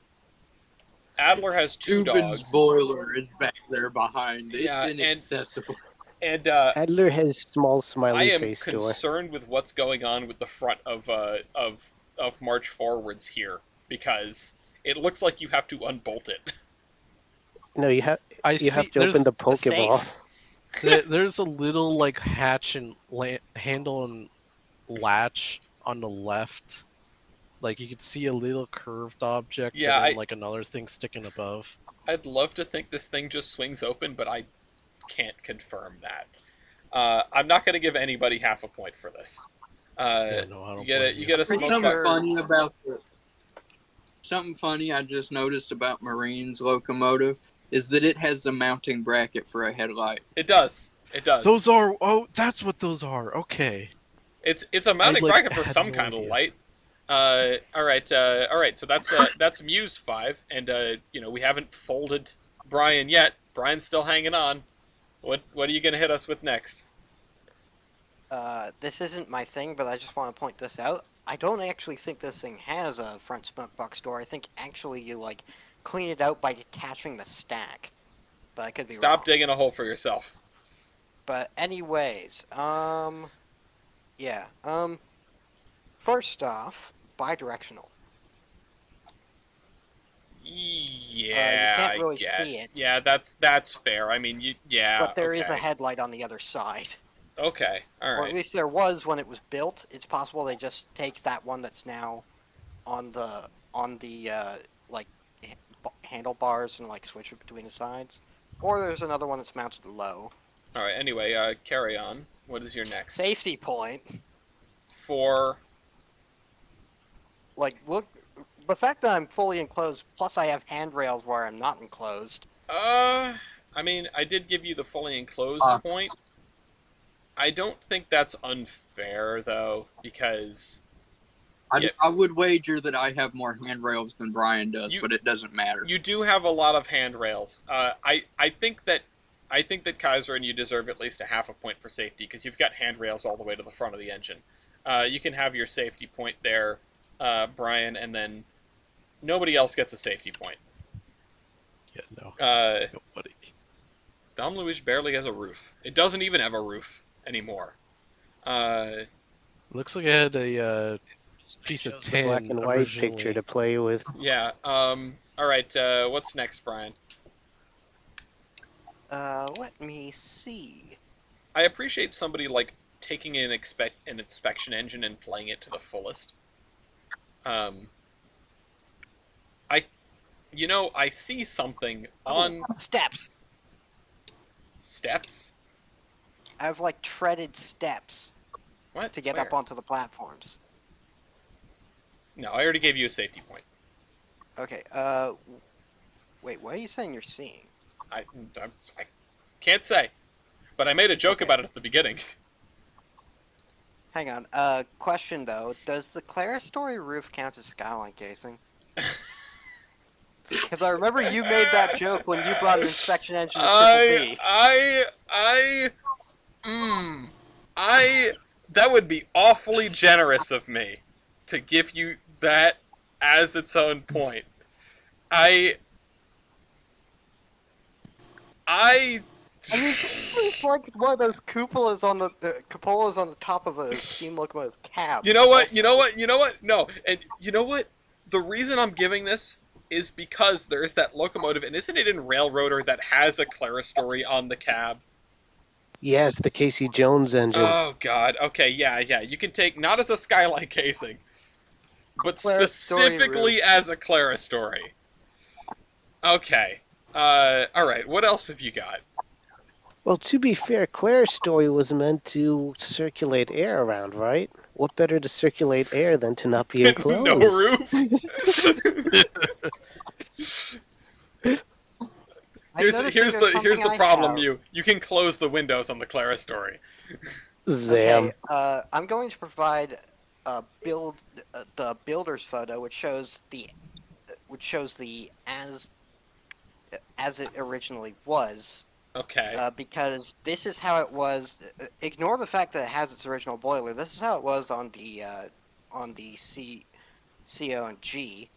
has two Tubin's dogs. boiler is back there behind. It's Yeah, inaccessible. And Adler has small I smiley am face door. concerned with what's going on with the front of March Forwards here, because it looks like you have to unbolt it. No, you have to open the Pokeball. There's a little like hatch and handle and latch on the left. Like you could see a little curved object, Yeah, and then like another thing sticking above. I'd love to think this thing just swings open, but I can't confirm that. I'm not going to give anybody half a point for this. Yeah, no, I don't You get a Pretty smoke sure- Something funny about something funny I just noticed about Marine's locomotive is that it has a mounting bracket for a headlight. It does. It does. Those are that's what those are. Okay. It's a mounting like, bracket for had some no kind of idea. light. All right. So that's Muse 5, and we haven't folded Brian yet. Brian's still hanging on. What are you gonna hit us with next? This isn't my thing, but I just want to point this out. I don't actually think this thing has a front smoke box door. I think actually you like clean it out by detaching the stack. But I could be wrong. Stop digging a hole for yourself. But anyways, first off, bidirectional. Yeah, can't really I guess. see it. Yeah, that's fair. I mean, But there is a okay. headlight on the other side. Okay, all Or right. at least there was when it was built. It's possible they just take that one that's now on the handlebars and like switch it between the sides. Or there's another one that's mounted low. All right. Anyway, carry on. What is your next? Safety point. For Like, look, the fact that I'm fully enclosed, plus I have handrails where I'm not enclosed. I mean, I did give you the fully enclosed point. I don't think that's unfair though, because I would wager that I have more handrails than Brian does, but it doesn't matter. you do have a lot of handrails. I think that Kaiser and you deserve at least a half a point for safety, because you've got handrails all the way to the front of the engine. You can have your safety point there, Brian, and then nobody else gets a safety point. Yeah, no. Nobody. Dom Luis barely has a roof. It doesn't even have a roof anymore. Looks like I had a piece of Shows the tin black and white originally. picture to play with. Yeah. All right. What's next, Brian? Let me see. I appreciate somebody like taking an inspection engine and playing it to the fullest. I see something on Steps. steps. I have like treaded steps What? to get Where? up onto the platforms. No, I already gave you a safety point. Okay, wait, what are you saying you're seeing? I can't say, but I made a joke Okay. about it at the beginning. Hang on, question though, does the Story roof count as skyline casing? Because I remember you made that joke when you brought an inspection engine to Triple B. That would be awfully generous of me to give you that as its own point. I mean, it's like one of those cupolas on the top of a steam locomotive cab. You know what? No, and you know what? The reason I'm giving this is because there's that locomotive, and isn't it in Railroader that has a Clerestory on the cab? Yes, the Casey Jones engine. Oh God. Okay, yeah. You can take not as a skylight casing, but Clerestory specifically roof. as a Clerestory. Okay. All right. What else have you got? Well, to be fair, Claire's story was meant to circulate air around, right? What better to circulate air than to not be enclosed? No roof. Here's the problem. You can close the windows on the Clerestory. Zam. Okay, I'm going to provide the builder's photo, which shows the which shows the as it originally was. Okay. Because this is how it was. Ignore the fact that it has its original boiler. This is how it was on the CO and G.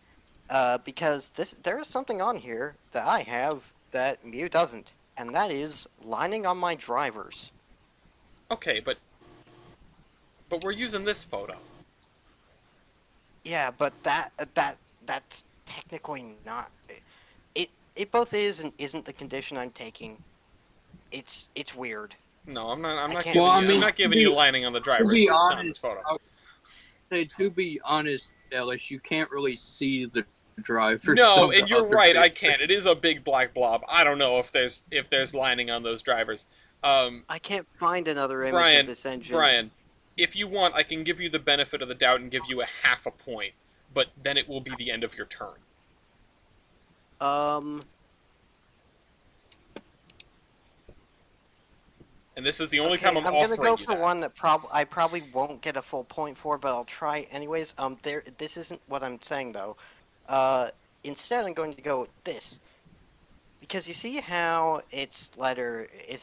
Because there is something on here that I have that Mew doesn't, and that is lining on my drivers. Okay, but we're using this photo. Yeah, but that's technically not. It both is and isn't the condition I'm taking. It's weird. No, I'm not can't- giving Well, I you. mean, I'm not giving you lining on the drivers. be It's not in honest, this photo. Say, to be honest, Ellis, you can't really see the driver. No, and you're right. I can't. It is a big black blob. I don't know if there's lining on those drivers. I can't find another image Brian, of this engine. Brian, if you want, I can give you the benefit of the doubt and give you a half a point, but then it will be the end of your turn. And this is the only time I'm gonna offering go you for that. one that I probably won't get a full point for, but I'll try anyways. This isn't what I'm saying though. Instead, I'm going to go with this, because you see how it's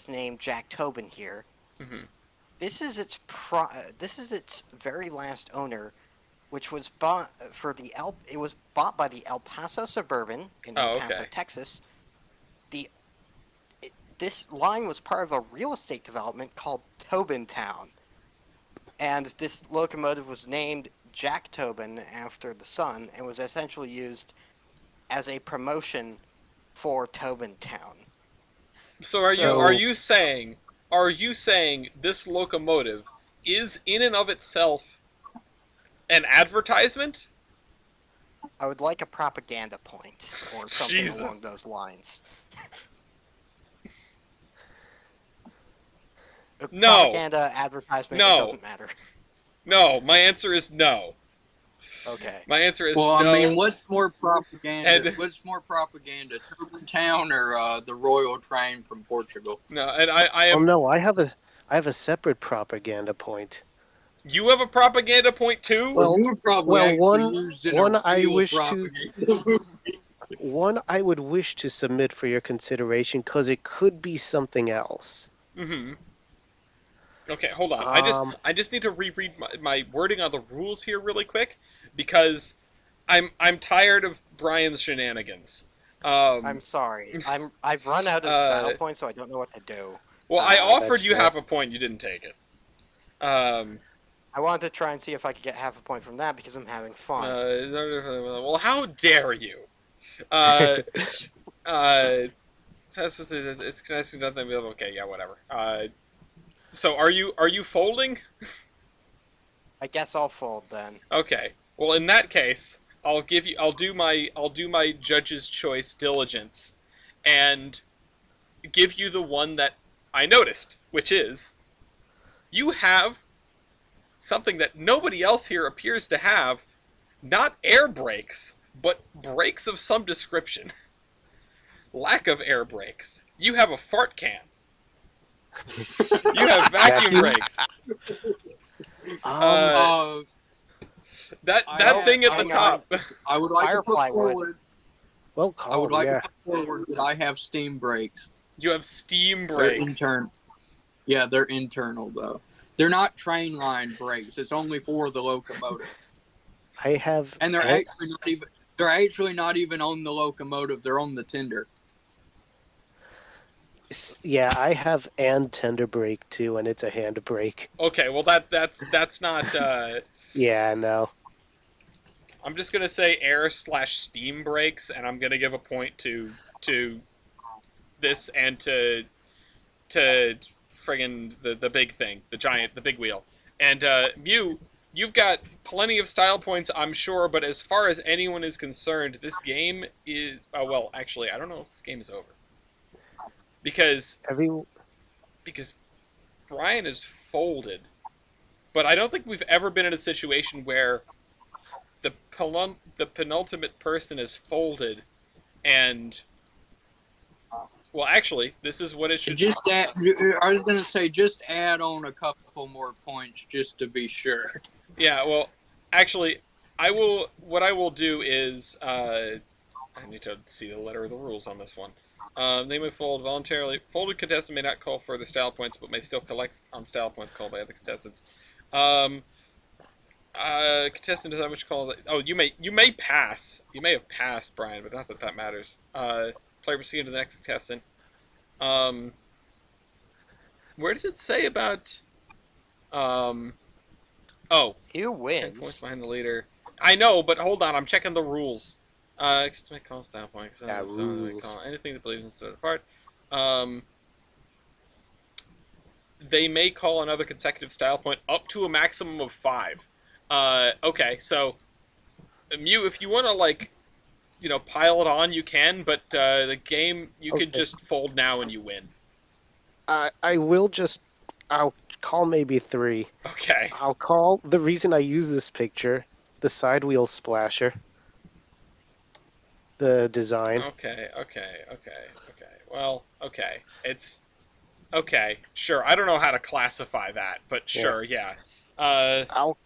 named Jack Tobin here. Mm-hmm. This is its very last owner, which was bought It was bought by the El Paso Suburban in El Paso, Texas. This line was part of a real estate development called Tobin Town, and this locomotive was named Jack Tobin after the son, and was essentially used as a promotion for Tobin Town. So are you saying this locomotive is in and of itself an advertisement? I would like a propaganda point or something Jesus. along those lines. No. Propaganda, advertisement, No. it doesn't matter. No, my answer is no. Okay. My answer is Well, no. I mean, what's more propaganda? And- What's more propaganda, Tobin Town or the Royal Train from Portugal? No, and I Oh am. no, I have a separate propaganda point. You have a propaganda point too. Well, you were probably well, actually one- used in one a I real wish to- propaganda movie. One I would wish to submit for your consideration because it could be something else. Mm-hmm. Okay, hold on. I just need to reread my wording on the rules here really quick, because I'm tired of Brian's shenanigans. I'm sorry. I've run out of style points, so I don't know what to do. Well, I offered that's you fair. half a point. You didn't take it. I wanted to try and see if I could get half a point from that because I'm having fun. Well, how dare you? It's connecting nothing. Okay, yeah, whatever. So are you folding? I guess I'll fold then. Okay. Well, in that case, I'll do my judge's choice diligence, and give you the one that I noticed, which is you have something that nobody else here appears to have, not air brakes, but brakes of some description. Lack of air brakes. You have a fart can. You have vacuum brakes. That thing at the top. I would like to put Firefly would. forward. Well I would called, like yeah. to put forward that I have steam brakes. You have steam They're brakes. internal. Yeah, they're internal though. They're not train line brakes. It's only for the locomotive. I have. And they're actually not even. They're actually not even on the locomotive. They're on the tender. Yeah, I have and tender brake too, and it's a hand brake. Okay, well that's not. Yeah, no. I'm just gonna say air/steam brakes, and I'm gonna give a point to this and to friggin' the big thing, the big wheel. And Mew, you've got plenty of style points, I'm sure, but as far as anyone is concerned, this game is well, actually, I don't know if this game is over. Because Brian is folded, but I don't think we've ever been in a situation where the penultimate person is folded, and well, actually, this is what it should. Just add, I was gonna say, just add on a couple more points just to be sure. Yeah, well, actually, I will. What I will do is I need to see the letter of the rules on this one. They may fold voluntarily. Folded contestant may not call further style points, but may still collect on style points called by other contestants. Contestant does not wish to call. Oh, you may pass. You may have passed, Brian, but not that that matters. Player proceeding to the next contestant. Where does it say about? Oh, Who 10 points wins? behind the leader. I know, but hold on, I'm checking the rules. Just make call style points. Yeah, rules. Anything that believes in sort of part. They may call another consecutive style point up to a maximum of 5. Okay, so Mew, if you want to pile it on, you can, but the game you could Okay. just fold now and you win. I will just. I'll call maybe 3. Okay. I'll call the reason I use this picture the side wheel splasher. The design. Okay. Well, okay. It's okay. Sure. I don't know how to classify that, but sure. Yeah. I'll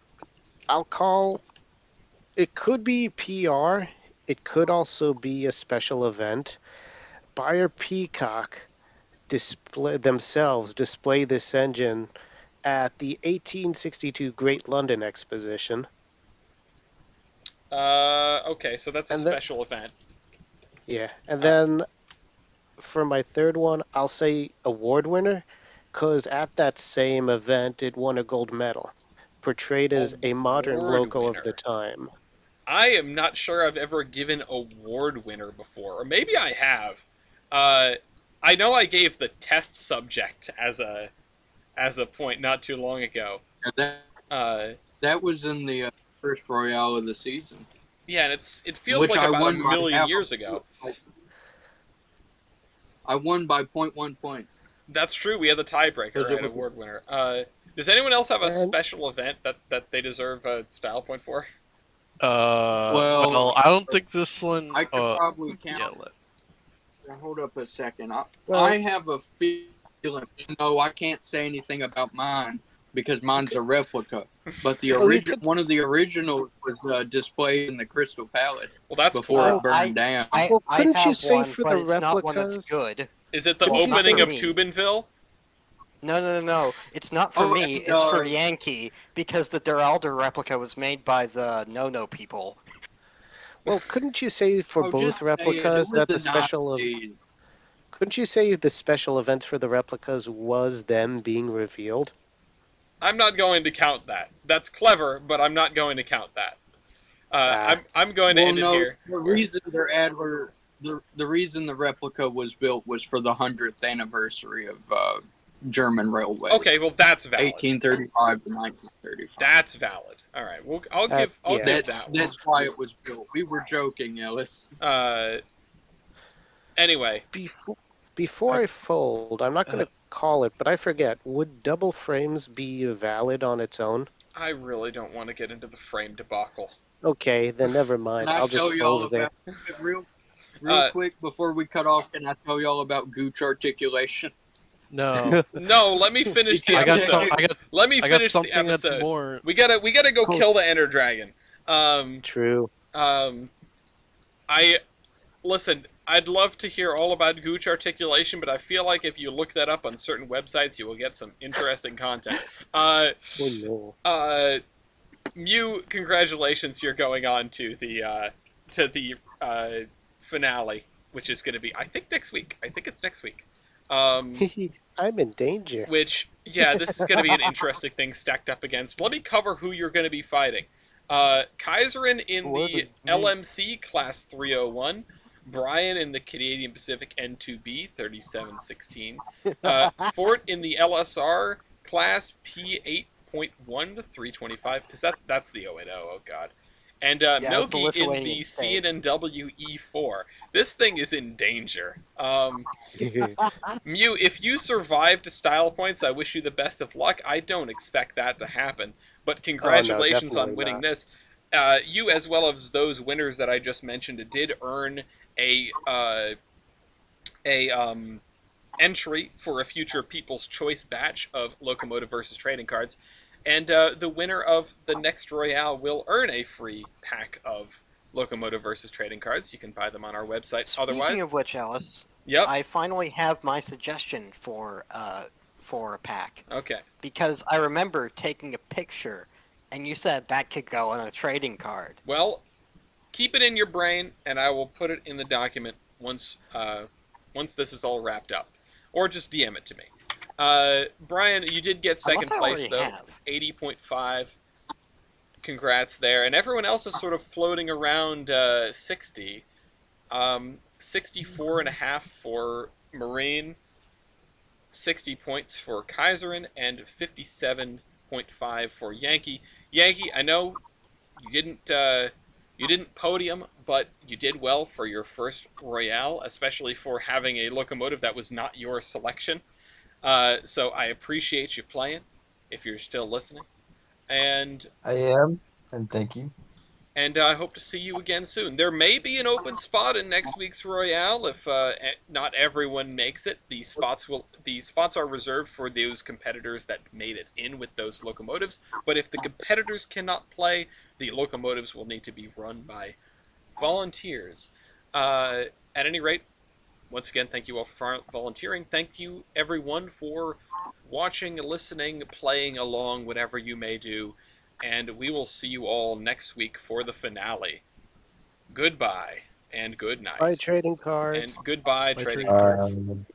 call. It could be PR. It could also be a special event. Buyer Peacock display this engine at the 1862 Great London Exposition. Okay. So that's a And then- special event. Yeah, and then for my third one, I'll say award winner, because at that same event, it won a gold medal, portrayed as a modern Award loco winner. of the time. I am not sure I've ever given award winner before, or maybe I have. I know I gave the test subject as a point not too long ago. That was in the first Royale of the season. Yeah, and it feels Which like I about a won by million half a years ago. point. I won by 0.1 points. That's true. We had the tiebreaker Does it at work? award winner. Does anyone else have a And- special event that they deserve a style point for? Well, I don't think this one. I could probably yeah, count. Hold up a second. Well- I have a feeling. No, I can't say anything about mine because mine's a replica. But the Well, you original, could- one of the originals was displayed in the Crystal Palace Well, that's before cool. it burned down. Well, couldn't you have say one, for but the it's not one that's replicas- good. Is it the Well, not opening for of me. Tubinville? No. It's not for Oh, me. and, It's for Yankee because the Duralder replica was made by the No people. Well, couldn't you say for Oh, both just say it. replicas It was that the the special? 90s. Couldn't you say the special events for the replicas was them being revealed? I'm not going to count that. That's clever, but I'm not going to count that. I'm going to Well, end no, it here. the reason their Adler, the reason the replica was built was for the 100th anniversary of German railways. Okay, well that's valid. 1835 to 1935. That's valid. All right. Well, I'll Yeah. give That's that one. that's why it was built. We were joking, Ellis. Anyway, Before I fold, I'm not going to call it, but I forget. Would double frames be valid on its own? I really don't want to get into the frame debacle. Okay, then never mind. Can I I'll tell just y'all fold there. about real Uh, quick before we cut off? Can I tell y'all about gooch articulation? No, No, let me finish the I got episode. some. Let me I got finish the something that's episode. more. We gotta go Oh. kill the Ender Dragon. True. I listen. I'd love to hear all about gooch articulation, but I feel like if you look that up on certain websites, you will get some interesting content. Oh no. Mew, congratulations! You're going on to the finale, which is going to be, I think, next week. I think it's next week. I'm in danger. Which, yeah, this is going to be an interesting thing stacked up against. Let me cover who you're going to be fighting. Kaiserin in What the is me? LMC Class 301. Brian in the Canadian Pacific N2B 3716. Fort in the LSR Class P8.1 to 325. That's the 080? Oh, God. And it's the Milky in the Lithuanian state. CNNW E4. This thing is in danger. Mew, if you survive to style points, I wish you the best of luck. I don't expect that to happen, but congratulations on definitely winning not. this. You, as well as those winners that I just mentioned, did earn a entry for a future People's Choice batch of Locomotive versus Trading Cards, and the winner of the next Royale will earn a free pack of Locomotive versus trading cards. You can buy them on our website. Speaking Otherwise, of which, Ellis, yep. I finally have my suggestion for a pack. Okay. Because I remember taking a picture, and you said that could go on a trading card. Well, keep it in your brain, and I will put it in the document once this is all wrapped up, or just DM it to me. Brian, you did get second place though, 80.5. Congrats there, and everyone else is sort of floating around 60. 64.5 for Marine, 60 points for Kaiserin, and 57.5 for Yankee. Yankee, I know you didn't podium, but you did well for your first Royale, especially for having a locomotive that was not your selection. So I appreciate you playing, if you're still listening. And I am, and thank you. And I hope to see you again soon. There may be an open spot in next week's Royale if not everyone makes it. The spots are reserved for those competitors that made it in with those locomotives. But if the competitors cannot play, the locomotives will need to be run by volunteers. At any rate, once again, thank you all for volunteering. Thank you, everyone, for watching, listening, playing along, whatever you may do. And we will see you all next week for the finale. Goodbye and good night. Bye, trading cards. And goodbye, Bye, trading trading cards. cards.